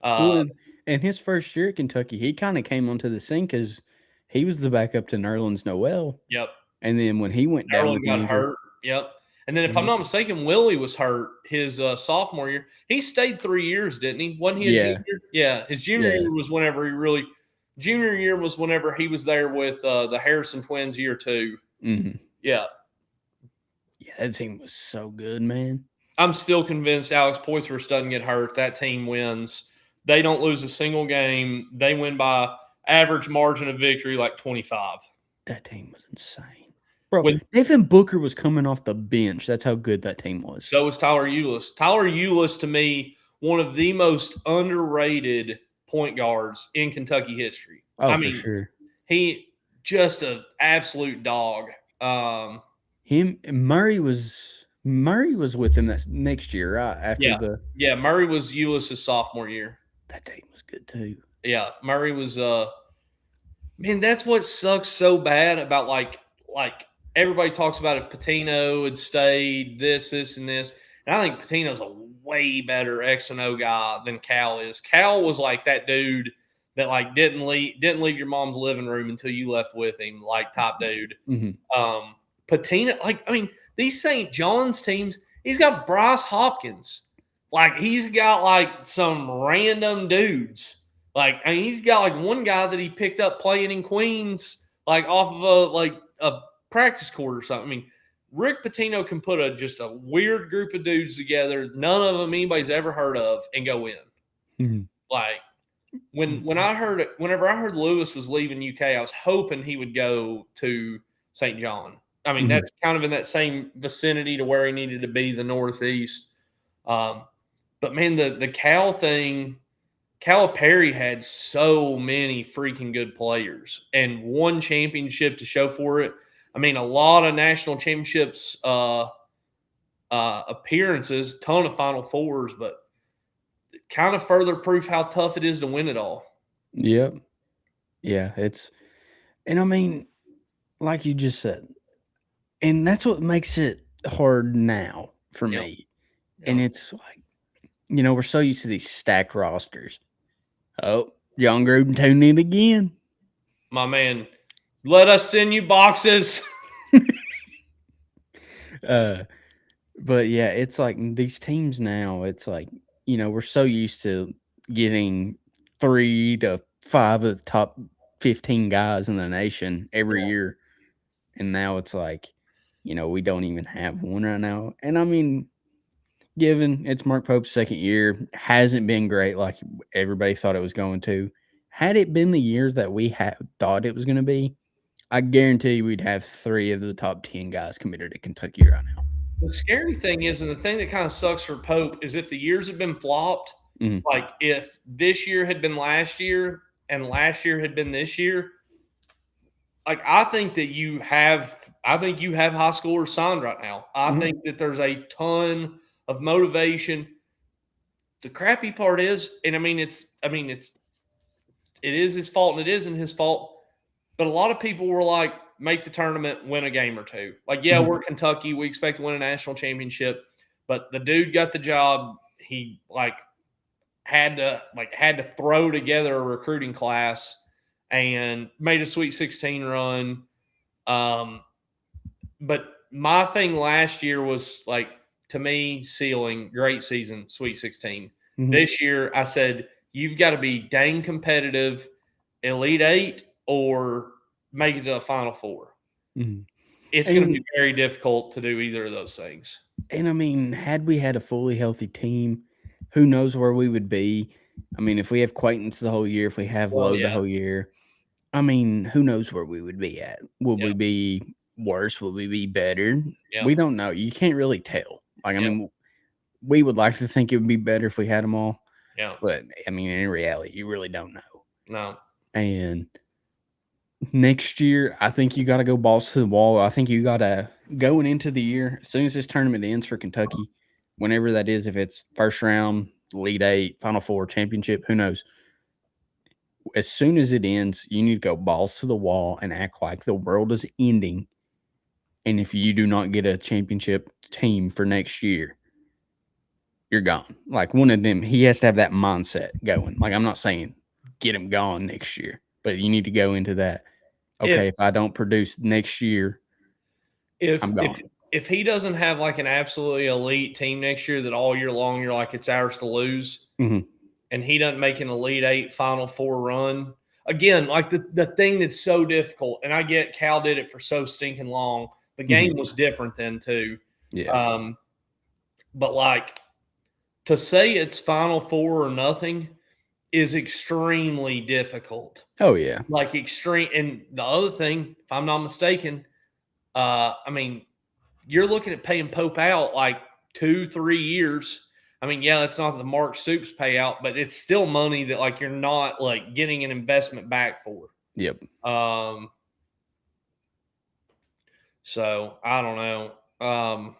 And his first year at Kentucky, he kind of came onto the scene because he was the backup to Nerlens Noel. Yep. And then when he went down Nerlens with got hurt. Yep. And then if I'm not mistaken, Willie was hurt his sophomore year. He stayed 3 years, didn't he? Wasn't he a junior? Yeah. His junior year was whenever junior year was whenever he was there with the Harrison twins year 2. Mm-hmm. Yeah. Yeah, that team was so good, man. I'm still convinced Alex Poythress doesn't get hurt. That team wins. They don't lose a single game. They win by average margin of victory, like 25. That team was insane. Bro, Devin Booker was coming off the bench. That's how good that team was. So was Tyler Ulis. Tyler Ulis, to me, one of the most underrated point guards in Kentucky history. Oh, for sure. He just an absolute dog. Murray was with him that next year, right? After Murray was Ulis' sophomore year. That team was good too. Yeah, Murray was man, that's what sucks so bad about like everybody talks about if Pitino had stayed, this, and this. And I think Pitino's a way better X and O guy than Cal is. Cal was like that dude that like didn't leave your mom's living room until you left with him, like top dude. Mm-hmm. Pitino, these St. John's teams, he's got Bryce Hopkins. Like, he's got like some random dudes. Like, he's got like one guy that he picked up playing in Queens, like off of a practice court or something. Rick Pitino can put just a weird group of dudes together, none of them anybody's ever heard of, and go in. Mm-hmm. Like, whenever I heard Lewis was leaving UK, I was hoping he would go to St. John. That's kind of in that same vicinity to where he needed to be, the Northeast. But man, the Cal thing, Calipari had so many freaking good players and won championship to show for it. I mean, a lot of national championships appearances, ton of Final Fours, but kind of further proof how tough it is to win it all. Yep. Yeah, and I mean, like you just said, and that's what makes it hard now for Yep. me. And Yep. it's like, we're so used to these stacked rosters. Oh, John Gruden tuned in again. My man, let us send you boxes. But yeah, it's like these teams now, it's like, we're so used to getting 3 to 5 of the top 15 guys in the nation every year. And now it's like, we don't even have one right now. And I mean, given it's Mark Pope's second year, hasn't been great like everybody thought it was going to. Had it been the years that we had thought it was going to be, I guarantee you we'd have 3 of the top 10 guys committed to Kentucky right now. The scary thing is, and the thing that kind of sucks for Pope is if the years have been flopped, like if this year had been last year and last year had been this year, like I think you have high schoolers signed right now. I think that there's a ton of motivation. The crappy part is, and it is his fault and it isn't his fault, but a lot of people were like, make the tournament, win a game or two. Like, yeah, we're Kentucky. We expect to win a national championship, but the dude got the job. He had to throw together a recruiting class and made a Sweet 16 run. But my thing last year was like, to me, ceiling, great season, Sweet 16. This year, I said, you've got to be dang competitive, Elite Eight, or make it to a Final Four. It's going to be very difficult to do either of those things. And I mean, had we had a fully healthy team, who knows where we would be? I mean, if we have Quaintance the whole year, if we have Lowe the whole year, I mean, who knows where we would be at? Will we be worse? Will we be better? We don't know. You can't really tell. Like, I mean, we would like to think it would be better if we had them all. Yeah. But, I mean, in reality, you really don't know. No. And next year, I think you got to go balls to the wall. I think you got to, going into the year, as soon as this tournament ends for Kentucky, whenever that is, if it's first round, Elite Eight, Final Four, championship, who knows? As soon as it ends, you need to go balls to the wall and act like the world is ending. And if you do not get a championship team for next year, you're gone. Like one of them, he has to have that mindset going. Like I'm not saying get him gone next year, but you need to go into that. Okay, if I don't produce next year, I'm gone. If he doesn't have like an absolutely elite team next year that all year long you're like, it's ours to lose, and he doesn't make an Elite Eight Final Four run, again, like the thing that's so difficult, and I get Cal did it for so stinking long. The game was different then too. Yeah. But like to say it's Final Four or nothing is extremely difficult. Oh, yeah. Like extreme. And the other thing, if I'm not mistaken, I mean, you're looking at paying Pope out like 2-3 years. I mean, yeah, it's not the Mark Stoops payout, but it's still money that like you're not like getting an investment back for. Yep. So I don't know.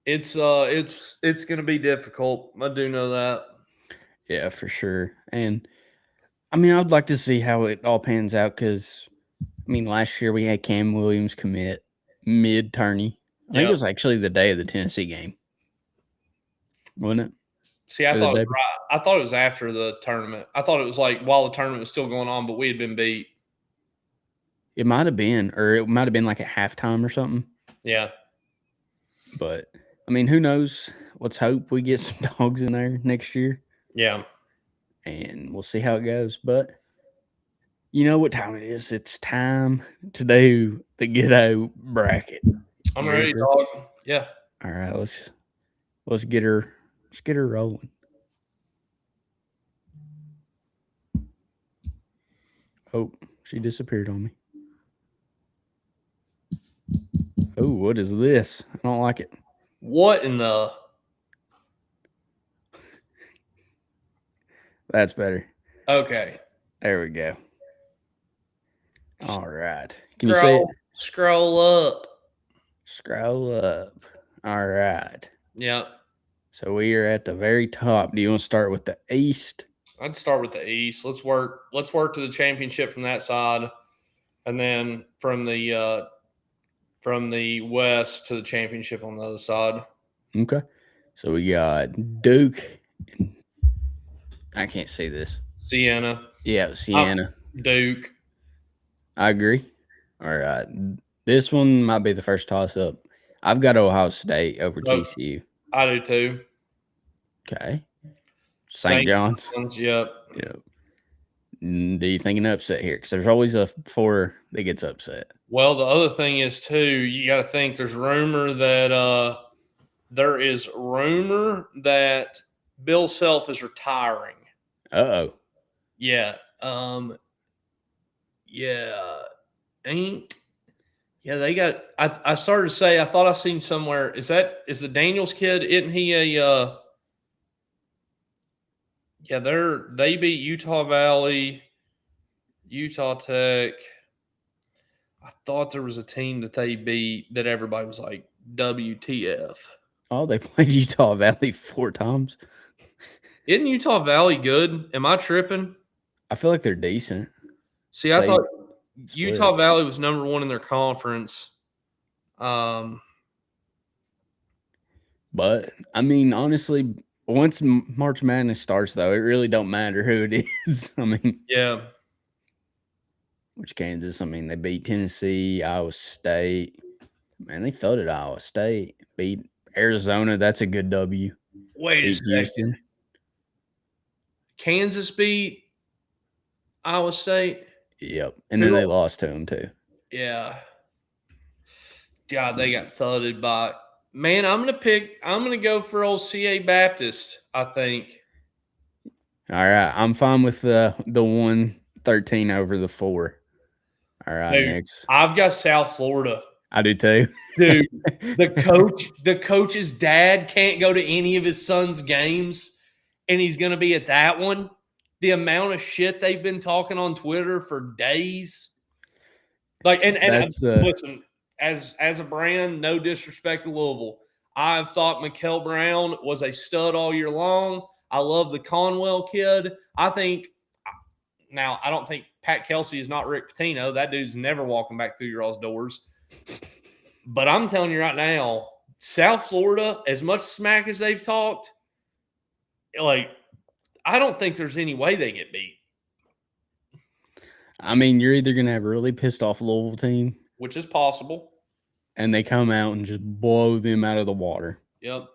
It's going to be difficult. I do know that. Yeah, for sure. And I mean, I'd like to see how it all pans out because, I mean, last year we had Cam Williams commit mid-tourney. I think it was actually the day of the Tennessee game, wasn't it? See, I thought it was after the tournament. I thought it was like while the tournament was still going on, but we had been beat. It might have been, or it might have been like at halftime or something. Yeah. But, I mean, who knows? Let's hope we get some dogs in there next year. Yeah. And we'll see how it goes. But you know what time it is. It's time to do the Ghetto Bracket. I'm ready, dog. Yeah. All right, let's get her rolling. Oh, she disappeared on me. Oh, what is this? I don't like it. What in the? That's better. Okay. There we go. All right. Can you say it? Scroll up. Scroll up. All right. Yep. So we are at the very top. Do you want to start with the East? I'd start with the East. Let's work to the championship from that side, and then from the West to the championship on the other side. Okay. So we got Duke. I can't say this. Siena. Yeah, Siena. Duke. I agree. All right. This one might be the first toss-up. I've got Ohio State over TCU. I do too. Okay. St. John's. Yep. Do you think an upset here? Because there's always a 4 that gets upset. Well, the other thing is too, you got to think there's rumor that Bill Self is retiring. Uh-oh. Yeah. They got. I started to say I thought I seen somewhere. Is the Daniels kid? Isn't he a? Yeah, they beat Utah Valley, Utah Tech. I thought there was a team that they beat that everybody was like, WTF. Oh, they played Utah Valley 4 times. Isn't Utah Valley good? Am I tripping? I feel like they're decent. See, I thought Utah Valley was number 1 in their conference. But, I mean, honestly, once March Madness starts, though, it really don't matter who it is. I mean, yeah. Which Kansas? I mean, they beat Tennessee, Iowa State. Man, they thudded Iowa State. Beat Arizona. That's a good W. Wait a second. Houston. Kansas beat Iowa State? Yep. And then they lost to them, too. Yeah. God, they got thudded by. Man, I'm going to go for old CA Baptist, I think. All right. I'm fine with the 113 over the 4. All right, dude, next. I've got South Florida. I do too. Dude, the coach's dad can't go to any of his son's games, and he's going to be at that one. The amount of shit they've been talking on Twitter for days. Like, and listen, as a brand, no disrespect to Louisville, I've thought Mikel Brown was a stud all year long. I love the Conwell kid. I don't think Pat Kelsey is not Rick Pitino. That dude's never walking back through your all's doors. But I'm telling you right now, South Florida, as much smack as they've talked, like, I don't think there's any way they get beat. I mean, you're either going to have a really pissed off Louisville team, which is possible, and they come out and just blow them out of the water. Yep.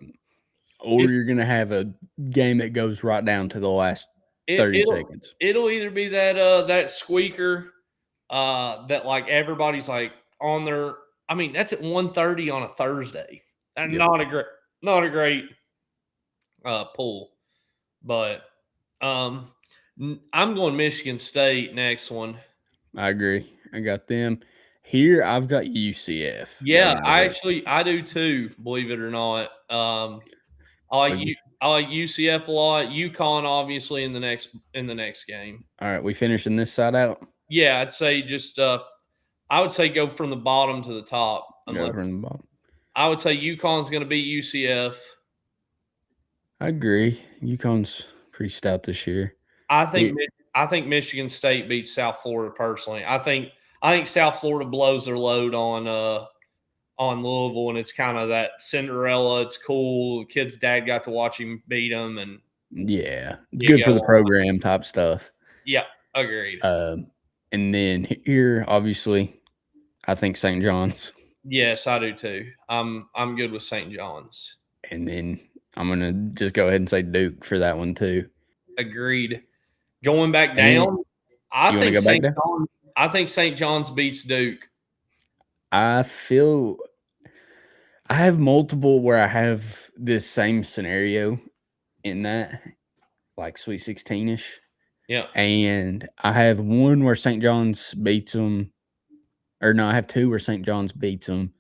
Or you're going to have a game that goes right down to the last 30 seconds. It'll either be that squeaker that like everybody's like on their. I mean, that's at 1:30 on a Thursday. That's not a great pull, but I'm going Michigan State next one. I agree. I got them. Here, I've got UCF. Yeah, I do too, believe it or not. I like UCF a lot. UConn, obviously, in the next game. All right, we finishing this side out? Yeah, I'd say just I would say go from the bottom to the top. Go from the bottom. I would say UConn's going to beat UCF. I agree. UConn's pretty stout this year. I think Michigan State beats South Florida personally. I think South Florida blows their load on Louisville, and it's kind of that Cinderella. It's cool. The kid's dad got to watch him beat him, and good for the program type stuff. Yeah, agreed. And then here, obviously, I think St. John's. Yes, I do too. I'm good with St. John's. And then I'm gonna just go ahead and say Duke for that one too. Agreed. Going back down, I think St. John's beats Duke. I have multiple where I have this same scenario in that, like Sweet 16-ish. Yeah. And I have one where St. John's beats them. Or no, I have 2 where St. John's beats them.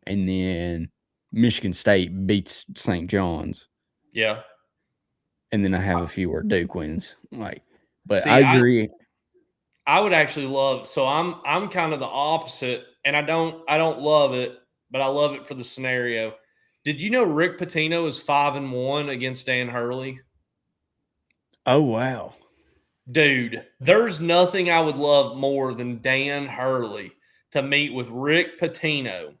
And then Michigan State beats St. John's. Yeah. And then I have a few where Duke wins. But I agree. I would actually love – so I'm kind of the opposite and I don't love it, but I love it for the scenario. Did you know Rick Pitino is 5-1 against Dan Hurley? Oh, wow. Dude, there's nothing I would love more than Dan Hurley to meet with Rick Pitino,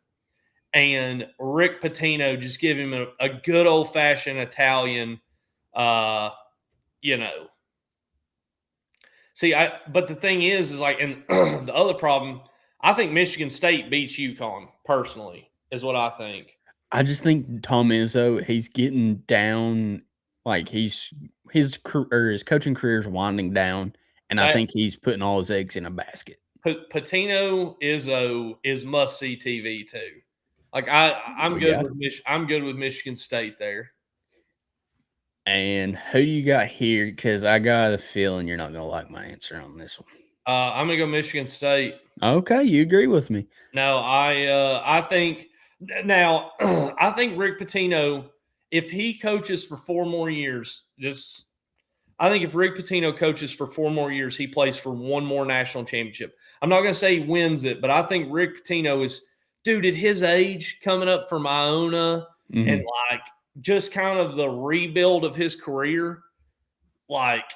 and Rick Pitino just give him a good old-fashioned Italian, you know. See, but the thing is like, and the other problem, I think Michigan State beats UConn, personally, is what I think. I just think Tom Izzo, he's getting down, like his coaching career is winding down, and I think he's putting all his eggs in a basket. Pitino Izzo is must see TV too. Like I'm good with Michigan State there. And who you got here? Because I got a feeling you're not gonna like my answer on this one. I'm gonna go Michigan State. Okay, you agree with me? No, I think now I think Rick Pitino, if he coaches for 4 more years, I think if Rick Pitino coaches for 4 more years, he plays for 1 more national championship. I'm not going to say he wins it, but I think Rick Pitino is, dude, at his age, coming up from Iona and like just kind of the rebuild of his career, like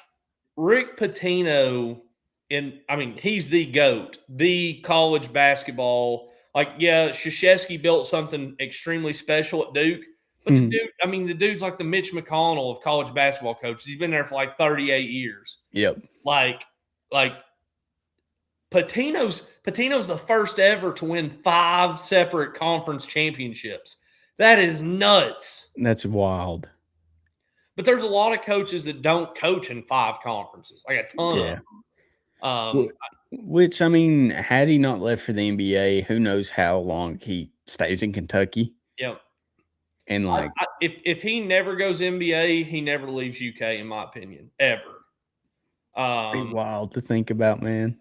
Rick Pitino, he's the GOAT, the college basketball. Like, yeah, Krzyzewski built something extremely special at Duke. But the dude's like the Mitch McConnell of college basketball coaches. He's been there for like 38 years. Yep. Like Pitino's the first ever to win 5 separate conference championships. That is nuts. That's wild. But there's a lot of coaches that don't coach in 5 conferences, like a ton of them. Which, I mean, had he not left for the NBA, who knows how long he stays in Kentucky. Yep. And like, if he never goes NBA, he never leaves UK, in my opinion, ever. Pretty wild to think about, man.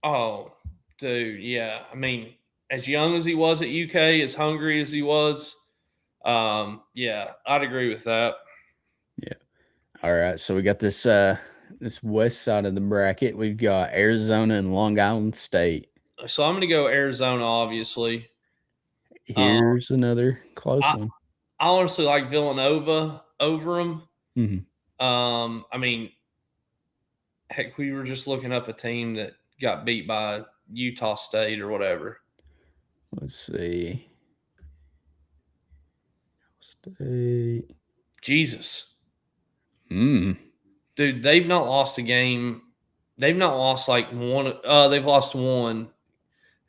Oh, dude, yeah. I mean, as young as he was at UK, as hungry as he was, yeah, I'd agree with that. Yeah. All right, so we got this this west side of the bracket. We've got Arizona and Long Island State. So I'm going to go Arizona, obviously. Here's another close one. I honestly like Villanova over them. Mm-hmm. I mean, heck, we were just looking up a team that got beat by Utah State or whatever. Let's see. State. Jesus. Dude, they've not lost a game. They've not lost like one. They've lost one.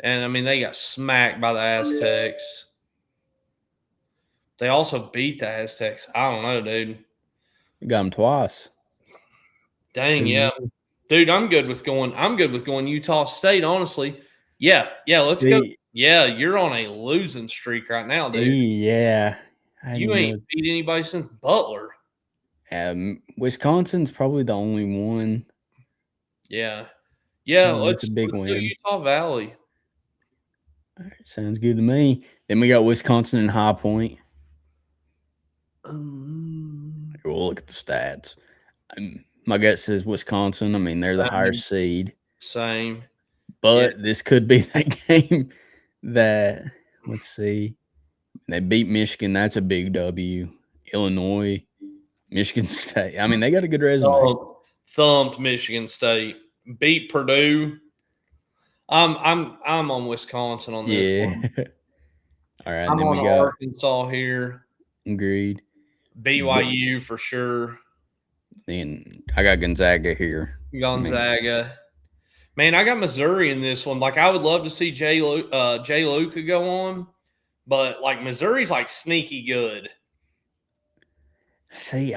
And, I mean, they got smacked by the Aztecs. They also beat the Aztecs. I don't know, dude. You got them twice. Dang, yeah. Dude, I'm good with going Utah State, honestly. Yeah, let's go. Yeah, you're on a losing streak right now, dude. Yeah. You ain't beat anybody since Butler. Wisconsin's probably the only one. Yeah. Let's a big win. Utah Valley. All right, sounds good to me. Then we got Wisconsin and High Point. We'll look at the stats. My gut says Wisconsin. I mean, they're the higher seed. Same. But this could be that game that, let's see, they beat Michigan. That's a big W. Illinois, Michigan State. I mean, they got a good resume. Thumped Michigan State. Beat Purdue. I'm on Wisconsin on this one. All right. I'm on Arkansas here. Agreed. BYU for sure. And I got Gonzaga here. Gonzaga. Man, I got Missouri in this one. Like, I would love to see Jay Luka go on, but like Missouri's like sneaky good. See,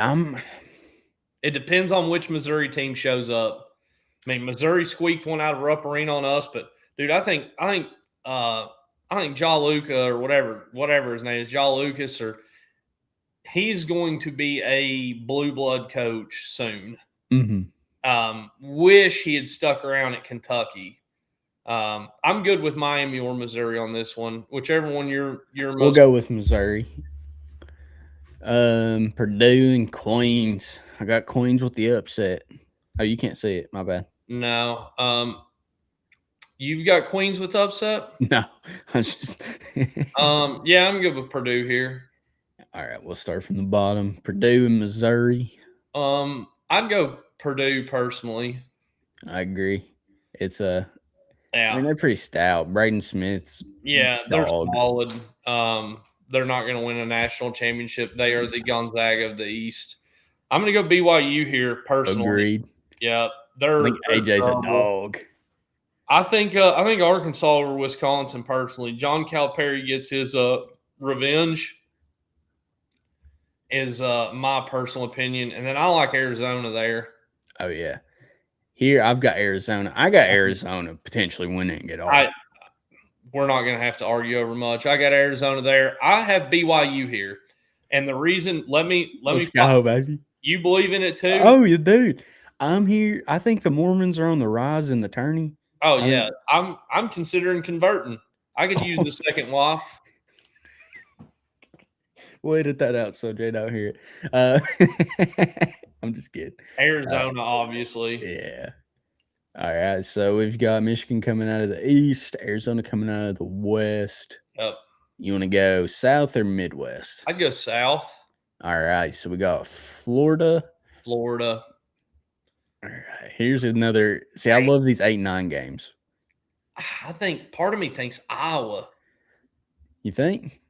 It depends on which Missouri team shows up. I mean, Missouri squeaked one out of Rupp Arena on us, but dude, I think Ja Luka or whatever his name is, Ja Lucas, or he's going to be a blue blood coach soon. Wish he had stuck around at Kentucky. I'm good with Miami or Missouri on this one. Whichever one you're We'll go with Missouri. Purdue and Queens. I got Queens with the upset. Oh, you can't see it. My bad. No. You've got Queens with upset? No, I was just. Yeah, I'm good with Purdue here. All right, we'll start from the bottom. Purdue and Missouri. I'd go Purdue personally. I agree. It's a. Yeah. I mean, they're pretty stout. Braden Smith's. Yeah, they're dog. solid. They're not going to win a national championship. They are the Gonzaga of the East. I'm going to go BYU here personally. Agreed. Yeah, I think AJ's a dog. I think Arkansas over Wisconsin personally. John Calipari gets his revenge. Is my personal opinion, and then I like Arizona there. Oh yeah, here I've got Arizona. I got Arizona potentially winning it all. We're not going to have to argue over much. I got Arizona there. I have BYU here, and the reason let me go, baby. You believe in it too? Oh, you dude. I'm here. I think the Mormons are on the rise in the tourney. Oh yeah, I'm considering converting. I could use the second wife. We'll edit that out so Jay don't hear it. I'm just kidding. Arizona, obviously. Yeah. All right. So we've got Michigan coming out of the East, Arizona coming out of the West. Yep. You want to go South or Midwest? I'd go South. All right. So we got Florida. All right. Here's another. See, I love these 8-9 games. I think part of me thinks Iowa. You think?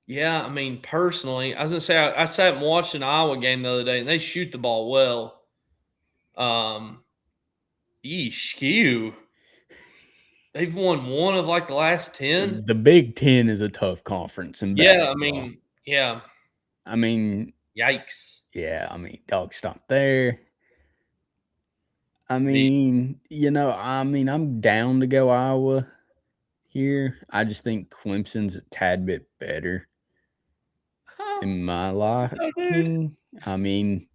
Yeah, I mean, personally, I was gonna say I sat and watched an Iowa game the other day, and they shoot the ball well. Ew. They've won one of like the last 10. The Big Ten is a tough conference in basketball. I mean, yikes. Yeah, I mean, dog stomp there. I mean, I'm down to go Iowa here. I just think Clemson's a tad bit better in my life. I mean,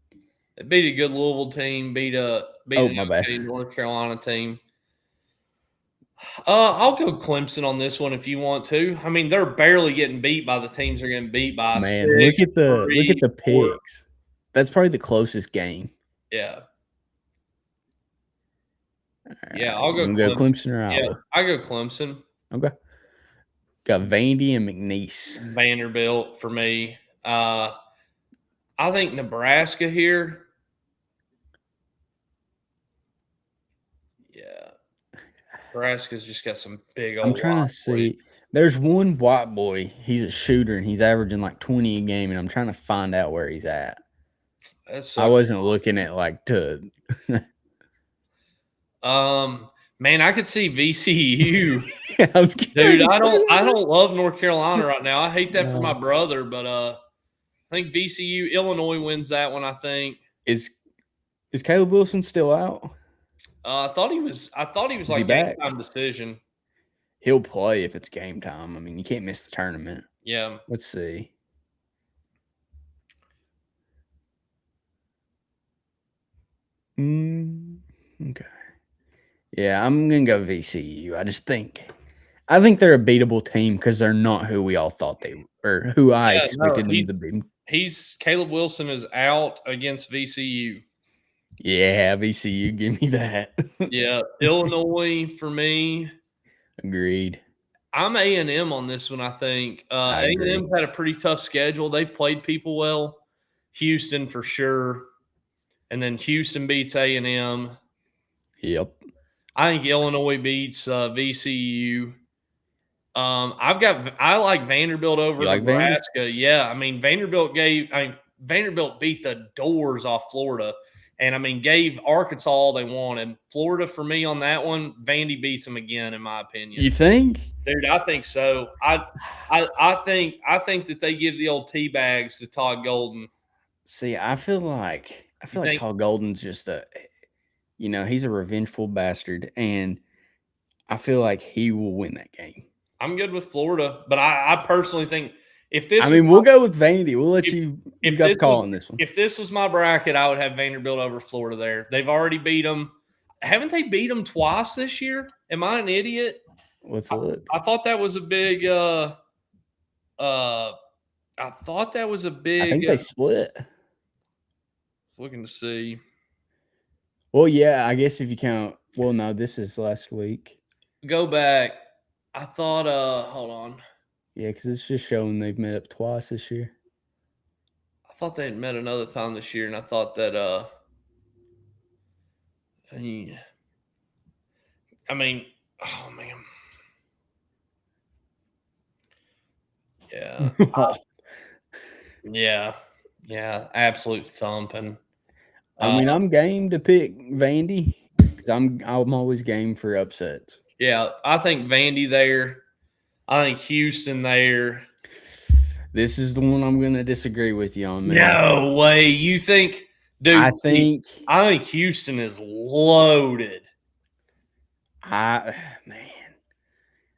they beat a good Louisville team, beat a North Carolina team. I'll go Clemson on this one if you want to. I mean, they're barely getting beat by the teams they're getting beat by. Man, look at the picks. That's probably the closest game. Yeah. Right. Yeah, I'll go Clemson or Iowa. Yeah, I go Clemson. Okay. Got Vandy and McNeese. Vanderbilt for me. I think Nebraska here. Yeah. Nebraska's just got some big old. I'm trying to see. There's one white boy. He's a shooter, and he's averaging like 20 a game, and I'm trying to find out where he's at. I wasn't looking at like to. Man, I could see VCU. Dude, I don't love North Carolina right now. I hate that for my brother, but I think VCU, Illinois wins that one. I think is Caleb Wilson still out? I thought he was like game time decision. He'll play if it's game time. I mean, you can't miss the tournament. Yeah. Let's see. Okay. Yeah, I'm gonna go VCU. I think they're a beatable team because they're not who we all thought they were, or who I expected them to be. Caleb Wilson is out against VCU. Yeah, VCU, give me that. Yeah, Illinois for me. Agreed. I'm A&M on this one, I think. A&M had a pretty tough schedule. They've played people well. Houston for sure. And then Houston beats A&M. Yep. I think Illinois beats VCU. I like Vanderbilt over Nebraska. Yeah, I mean Vanderbilt beat the doors off Florida, and I mean gave Arkansas all they wanted. Florida for me on that one, Vandy beats them again in my opinion. You think? Dude, I think so. I think that they give the old tea bags to Todd Golden. See, I feel like Todd Golden's just he's a revengeful bastard, and I feel like he will win that game. I'm good with Florida, but I personally think if this, we'll go with Vandy. We'll let you got the call on this one. If this was my bracket, I would have Vanderbilt over Florida there. They've already beat them. Haven't they beat them twice this year? Am I an idiot? Let's look. I thought that was a big. I think they split. Looking to see. Well, yeah, I guess if you count. Well, no, this is last week. go back. I thought, hold on. Yeah, because it's just showing they've met up twice this year. I thought they had met another time this year, and I thought that, I mean, oh man. Yeah. Yeah. Absolute thumping. I mean, I'm game to pick Vandy because I'm always game for upsets. Yeah, I think Vandy there. I think Houston there. This is the one I'm going to disagree with you on, man. No way. You think, dude? I think Houston is loaded. Man.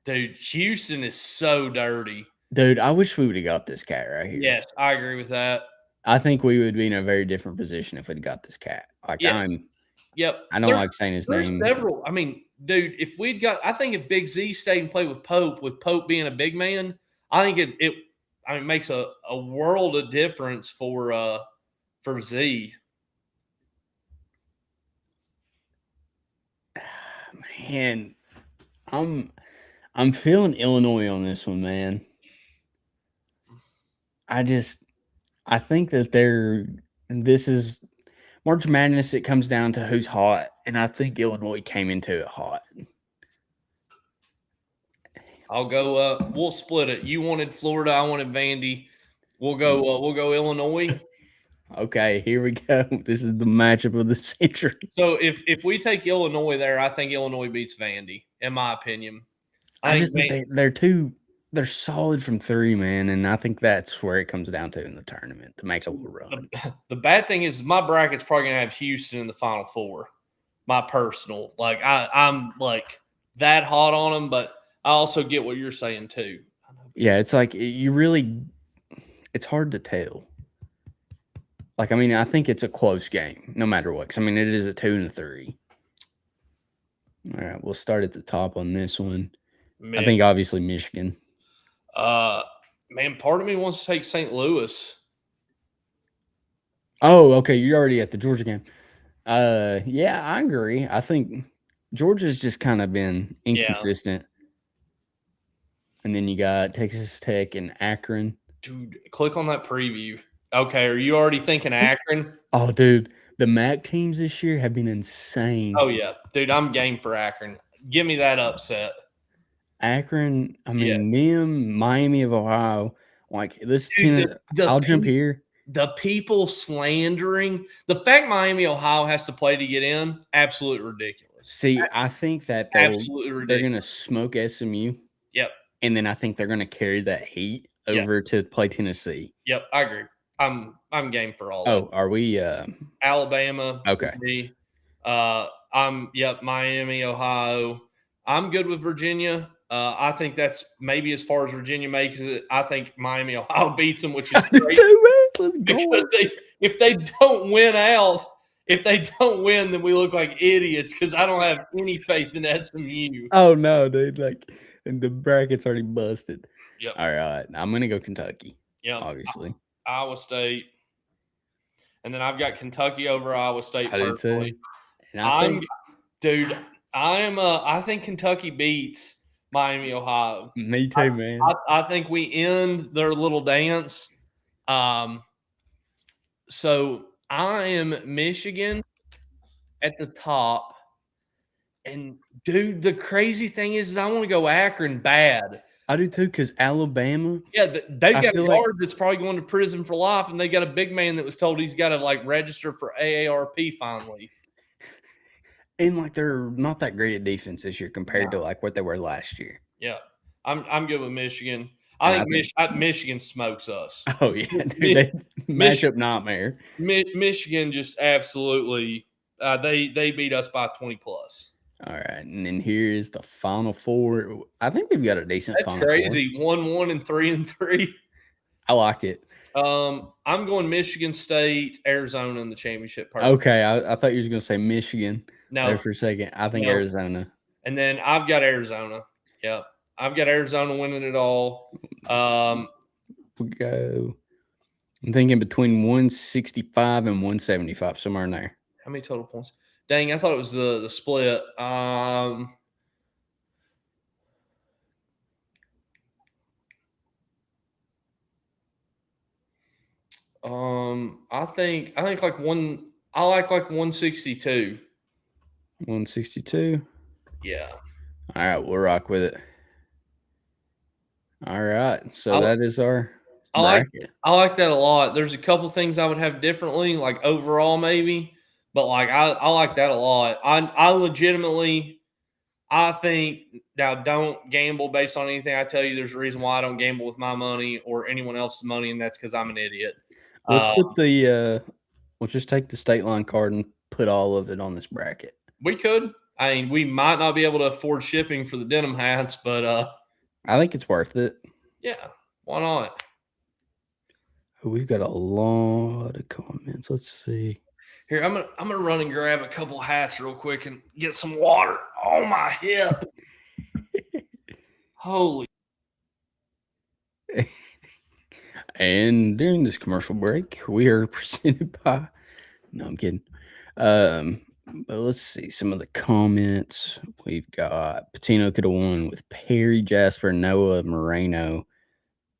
Dude, Houston is so dirty. Dude, I wish we would have got this cat right here. Yes, I agree with that. I think we would be in a very different position if we'd got this cat. Like, yeah. I don't like saying his name. Several. I mean, dude, if if Big Z stayed and played with Pope being a big man, I think it makes a world of difference for Z. Man, I'm feeling Illinois on this one, man. I think that this is March Madness. It comes down to who's hot, and I think Illinois came into it hot. I'll go. We'll split it. You wanted Florida. I wanted Vandy. We'll go Illinois. Okay, here we go. This is the matchup of the century. So if we take Illinois there, I think Illinois beats Vandy, in my opinion. I just think they're solid from three, man, and I think that's where it comes down to in the tournament to make a little run. The bad thing is my bracket's probably gonna have Houston in the Final Four. My personal, like I'm like that hot on them, but I also get what you're saying too. Yeah, it's like it's hard to tell. Like, I mean, I think it's a close game, no matter what. Because, I mean, it is a 2 and a 3. All right, we'll start at the top on this one. I think, obviously, Michigan. Man, part of me wants to take St. Louis. Oh, okay. You're already at the Georgia game. Yeah, I agree. I think Georgia's just kind of been inconsistent. Yeah. And then you got Texas Tech and Akron. Dude, click on that preview. Okay, are you already thinking Akron? Oh, dude, the MAC teams this year have been insane. Oh, yeah. Dude, I'm game for Akron. Give me that upset. Akron, I mean, them, Miami of Ohio. Like, this team, I'll jump here. The people slandering. The fact Miami, Ohio has to play to get in, absolutely ridiculous. See, I think that they're going to smoke SMU. Yep. And then I think they're going to carry that heat over to play Tennessee. Yep, I agree. I'm game for all. Oh, are we Alabama? Okay. Miami, Ohio. I'm good with Virginia. I think that's maybe as far as Virginia makes it. I think Miami, Ohio beats them, which is great. Because if they don't win out, then we look like idiots because I don't have any faith in SMU. Oh no, dude! Like, the bracket's already busted. Yep. All right, I'm gonna go Kentucky. Yeah, obviously. Iowa State, and then I've got Kentucky over Iowa State. Personally, I think Kentucky beats Miami, Ohio. Me too, man. I think we end their little dance. So I am Michigan at the top, and dude, the crazy thing is I want to go Akron bad. I do too, because Alabama. Yeah, they've got a guard that's probably going to prison for life, and they got a big man that was told he's got to like register for AARP finally. And like they're not that great at defense this year compared to like what they were last year. Yeah, I'm good with Michigan. I think Michigan smokes us. Oh yeah, dude, matchup nightmare. Michigan just absolutely they beat us by 20 plus. All right, and then here is the Final Four. I think we've got a decent Final Four. That's crazy. 1-1 and 3-3. I like it. I'm going Michigan State, Arizona in the championship part. Okay, I thought you were going to say Michigan. No, there for a second. I think Arizona. And then I've got Arizona. Yep, I've got Arizona winning it all. We'll go. I'm thinking between 165 and 175, somewhere in there. How many total points? Dang, I thought it was the split. I think like one. I like 162. 162. Yeah. All right, we'll rock with it. All right, so I, that is our I like bracket. I like that a lot. There's a couple things I would have differently, like overall maybe, but like I like that a lot. I legitimately I think now don't gamble based on anything I tell you. There's a reason why I don't gamble with my money or anyone else's money, and that's because I'm an idiot. Let's put the we'll just take the state line card and put all of it on this bracket. We could. I mean, we might not be able to afford shipping for the denim hats, but I think it's worth it. yeah, why not? We've got a lot of comments. Let's see. Here, I'm gonna run and grab a couple hats real quick and get some water on my hip. Holy. And during this commercial break, we are presented by. No, I'm kidding. But let's see some of the comments. We've got Patino could have won with Perry, Jasper, Noah, Moreno.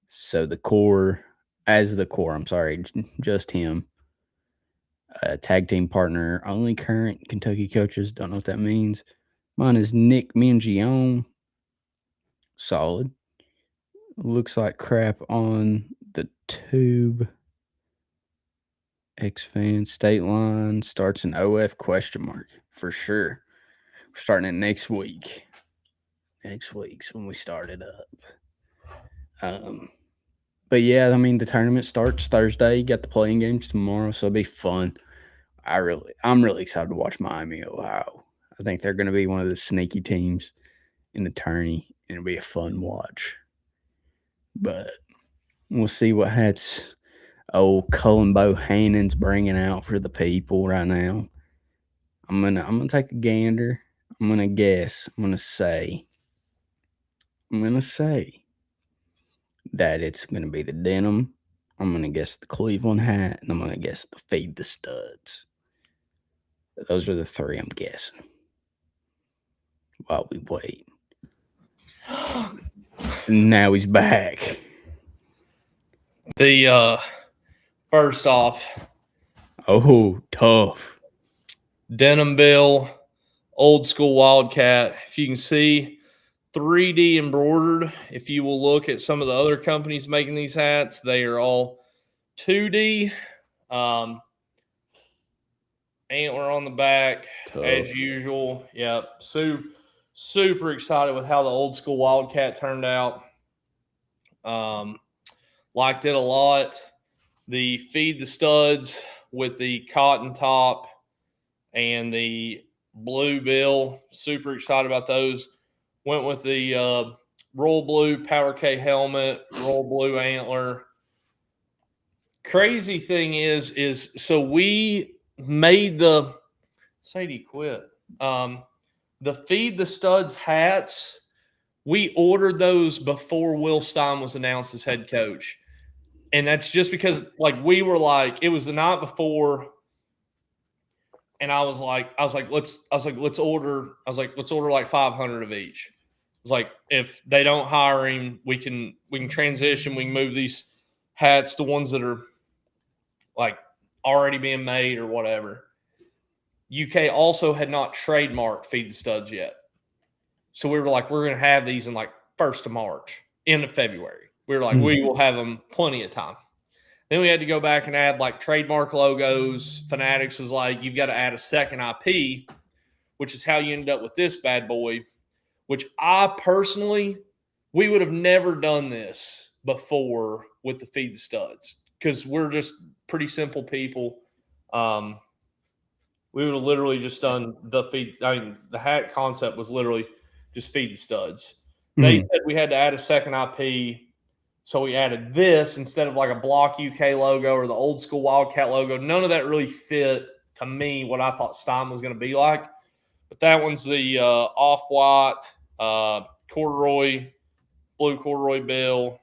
So the core, I'm sorry, just him. Tag team partner, only current Kentucky coaches. Don't know what that means. Mine is Nick Mingione. Solid. Looks like crap on the tube. X-Fan State Line starts an OF ? For sure. We're starting it next week. Next week's when we start it up. But yeah, I mean the tournament starts Thursday. You got the playing games tomorrow, so it'll be fun. I'm really excited to watch Miami, Ohio. I think they're going to be one of the sneaky teams in the tourney, and it'll be a fun watch. But we'll see what hats old Cullen Bohannon's bringing out for the people right now. I'm gonna take a gander. I'm gonna guess. I'm gonna say that it's gonna be the denim. I'm gonna guess the Cleveland hat, and I'm gonna guess the Feed the Studs. Those are the three I'm guessing. While we wait. Now he's back. The first off, Oh, tough. Denim Bill, old school Wildcat. If you can see, 3D embroidered. If you will look at some of the other companies making these hats, they are all 2D. Antler on the back, Tough. as usual. Yep. Super excited with how the old school Wildcat turned out. Liked it a lot. The Feed the Studs with the cotton top and the blue bill. Super excited about those. Went with the royal blue Power K helmet, royal blue antler. Crazy thing is so we made the Sadie quit. The Feed the Studs hats, we ordered those before Will Stein was announced as head coach. And that's just because we were like, it was the night before. And I was like, let's order like 500 of each. It's like, if they don't hire him, we can transition. We can move these hats to ones that are like already being made or whatever. UK also had not trademarked Feed the Studs yet. So we were like, we're going to have these in like 1st of March, end of February. We were like, we will have them plenty of time. Then we had to go back and add like trademark logos. Fanatics was like, you've got to add a second IP, which is how you ended up with this bad boy, which I personally, we would have never done this before with the Feed the Studs because we're just pretty simple people. We would have literally just done the feed. I mean, the hat concept was literally just Feed the Studs. They said we had to add a second IP. So we added this instead of like a Block UK logo or the old school Wildcat logo. None of that really fit to me what I thought Stein was going to be like. But that one's the off-white, corduroy, blue corduroy bill,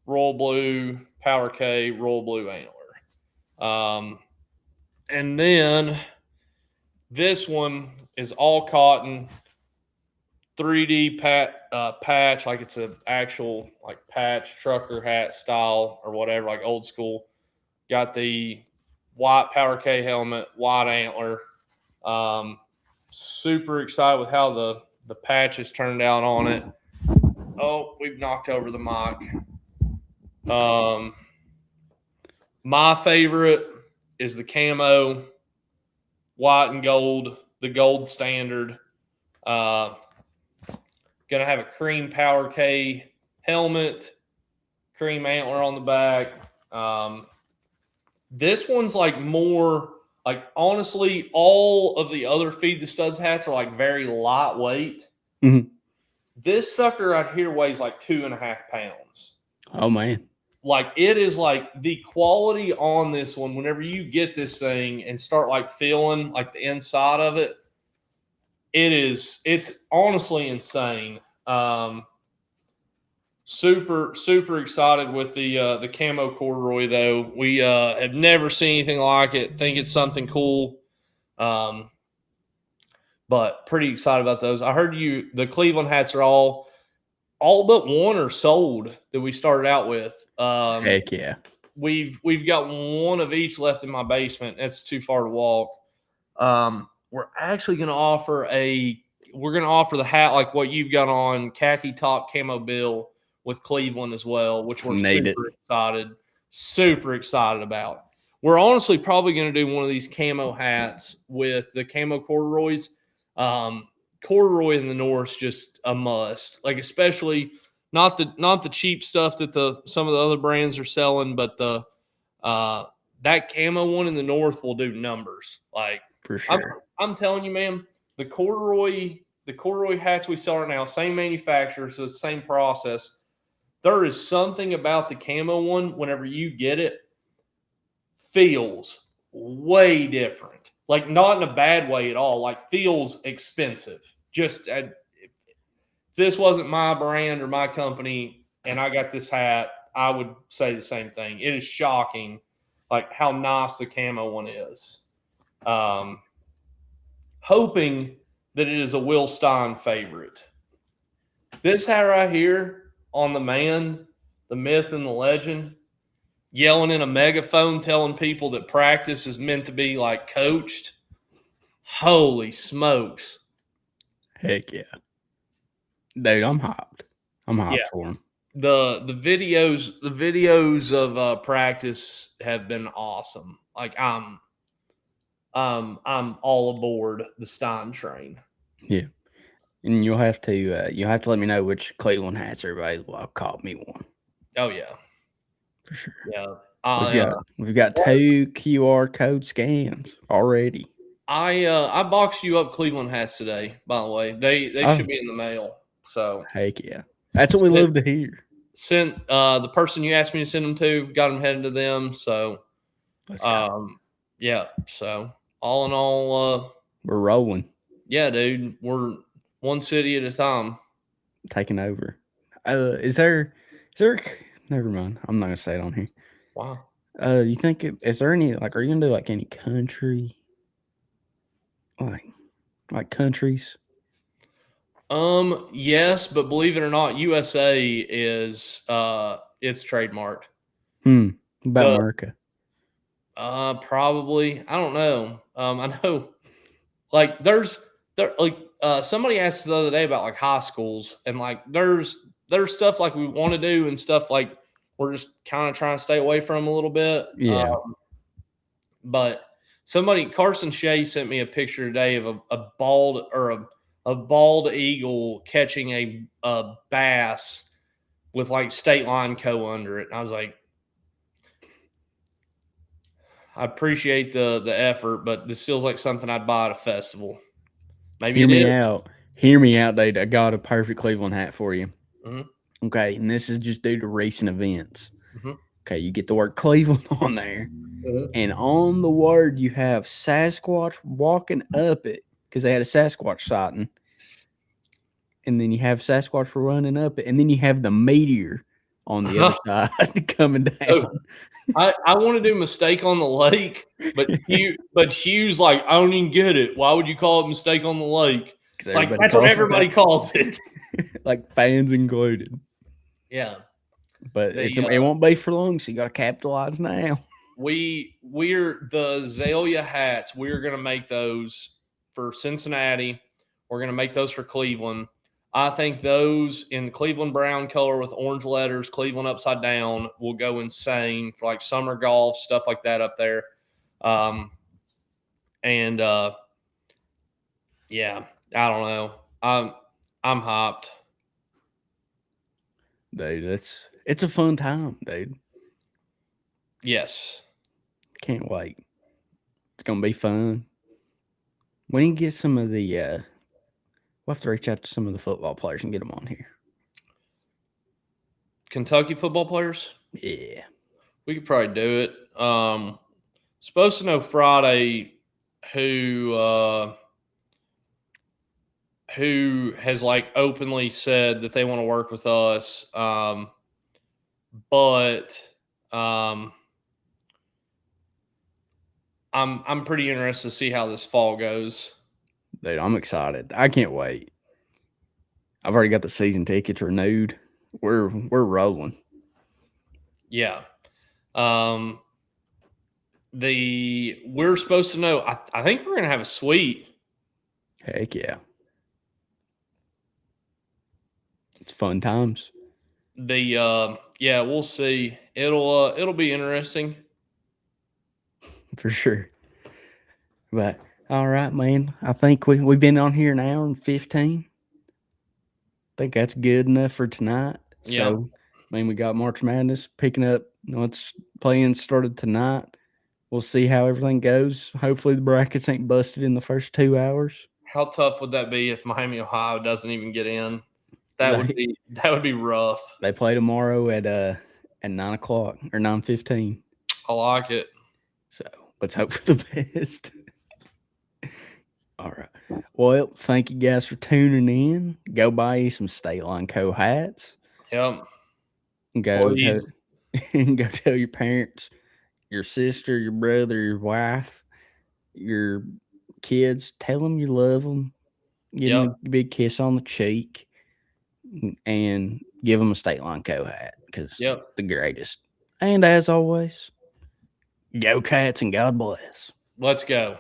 royal blue, Power K, royal blue antler. And then this one is all cotton, 3D patch, like it's an actual like patch trucker hat style or whatever, like old school. got the white Power K helmet, white antler. Super excited with how the patches turned out on it. Oh, we've knocked over the mic. My favorite is the camo, white and gold, the gold standard. Gonna have a cream Power K helmet, cream antler on the back. This one's like more like, honestly, all of the other Feed the Studs hats are like very lightweight. Mm-hmm. This sucker right here weighs like 2.5 pounds. Oh man. Like, it is like the quality on this one, whenever you get this thing and start like feeling like the inside of it, it's honestly insane. Super excited with the camo corduroy though. We have never seen anything like it. Think it's something cool. But pretty excited about those. I heard the Cleveland hats are all but one are sold that we started out with. Heck yeah. We've got one of each left in my basement. It's too far to walk. We're actually going to offer the hat like what you've got on, khaki top camo bill with Cleveland as well, which we're super excited about. We're honestly probably going to do one of these camo hats with the camo corduroys. Corduroy in the North's just a must. Like, especially not the cheap stuff that some of the other brands are selling, but that camo one in the North will do numbers. Like, for sure. I'm telling you, man, the corduroy hats we sell right now, same manufacturer, so it's the same process. There is something about the camo one, whenever you get it, feels way different. Like, not in a bad way at all. Like, feels expensive. Just if this wasn't my brand or my company and I got this hat, I would say the same thing. It is shocking, like, how nice the camo one is. Hoping that it is a Will Stein favorite. This hat right here on the man, the myth and the legend, yelling in a megaphone telling people that practice is meant to be like coached. Holy smokes. Heck yeah. Dude, I'm hyped. I'm hyped for him. The videos of practice have been awesome. Like, I'm all aboard the Stein train. Yeah. And you'll have to let me know which Cleveland hats are available. I'll call me one. Oh yeah. For sure. Yeah. We've got 2 QR code scans already. I boxed you up Cleveland hats today, by the way. They should be in the mail. So heck yeah. That's what we love to hear. Sent the person you asked me to send them to, got them headed to them. So yeah. So all in all, we're rolling. Yeah, dude. We're one city at a time. Taking over. Is there never mind. I'm not gonna say it on here. Wow. You think is there any, like, are you gonna do like any country, like countries? Yes, but believe it or not, USA is it's trademarked. About America. Probably. I don't know. I know, like, somebody asked us the other day about like high schools, and like there's stuff like we want to do and stuff like we're just kind of trying to stay away from a little bit. Yeah. But Carson Shea sent me a picture today of a bald eagle catching a bass with like State Line Co. under it. And I was like, I appreciate the effort, but this feels like something I'd buy at a festival. Maybe Hear me out, dude. I got a perfect Cleveland hat for you. Mm-hmm. Okay, and this is just due to recent events. Mm-hmm. Okay, you get the word Cleveland on there, and on the word you have Sasquatch walking up it, because they had a Sasquatch sighting, and then you have Sasquatch running up it, and then you have the meteor on the other side coming down. So, I want to do Mistake on the Lake, but Hugh's like, I don't even get it. Why would you call it Mistake on the Lake? Like, that's what everybody calls it. Like, fans included. Yeah. But it won't be for long, so you got to capitalize now. we're the Azalea hats. We're gonna make those for Cincinnati. We're gonna make those for Cleveland. I think those in Cleveland brown color with orange letters, Cleveland upside down, will go insane for like summer golf, stuff like that up there. And yeah, I don't know. I'm hyped. Dude, it's a fun time, dude. Yes. Can't wait. It's gonna be fun. We need to get some of the we'll have to reach out to some of the football players and get them on here. Kentucky football players? Yeah. We could probably do it. Supposed to know Friday who has like openly said that they want to work with us. But I'm pretty interested to see how this fall goes. Dude, I'm excited. I can't wait. I've already got the season tickets renewed. We're rolling. Yeah. We're supposed to know. I think we're gonna have a suite. Heck yeah. It's fun times. Yeah, we'll see. It'll be interesting. For sure. But all right, man. I think we've been on here an hour and 15. I think that's good enough for tonight. Yeah. So, I mean, we got March Madness picking up. It's playing started tonight. We'll see how everything goes. Hopefully the brackets ain't busted in the first 2 hours. How tough would that be if Miami, Ohio doesn't even get in? That would be rough. They play tomorrow at 9 o'clock or 9:15. I like it. So let's hope for the best. All right. Well, thank you guys for tuning in. Go buy you some State Line Co. hats. Yep. Go tell your parents, your sister, your brother, your wife, your kids. Tell them you love them. Give them a big kiss on the cheek, and give them a State Line Co. hat because it's the greatest. And as always, go Cats and God bless. Let's go.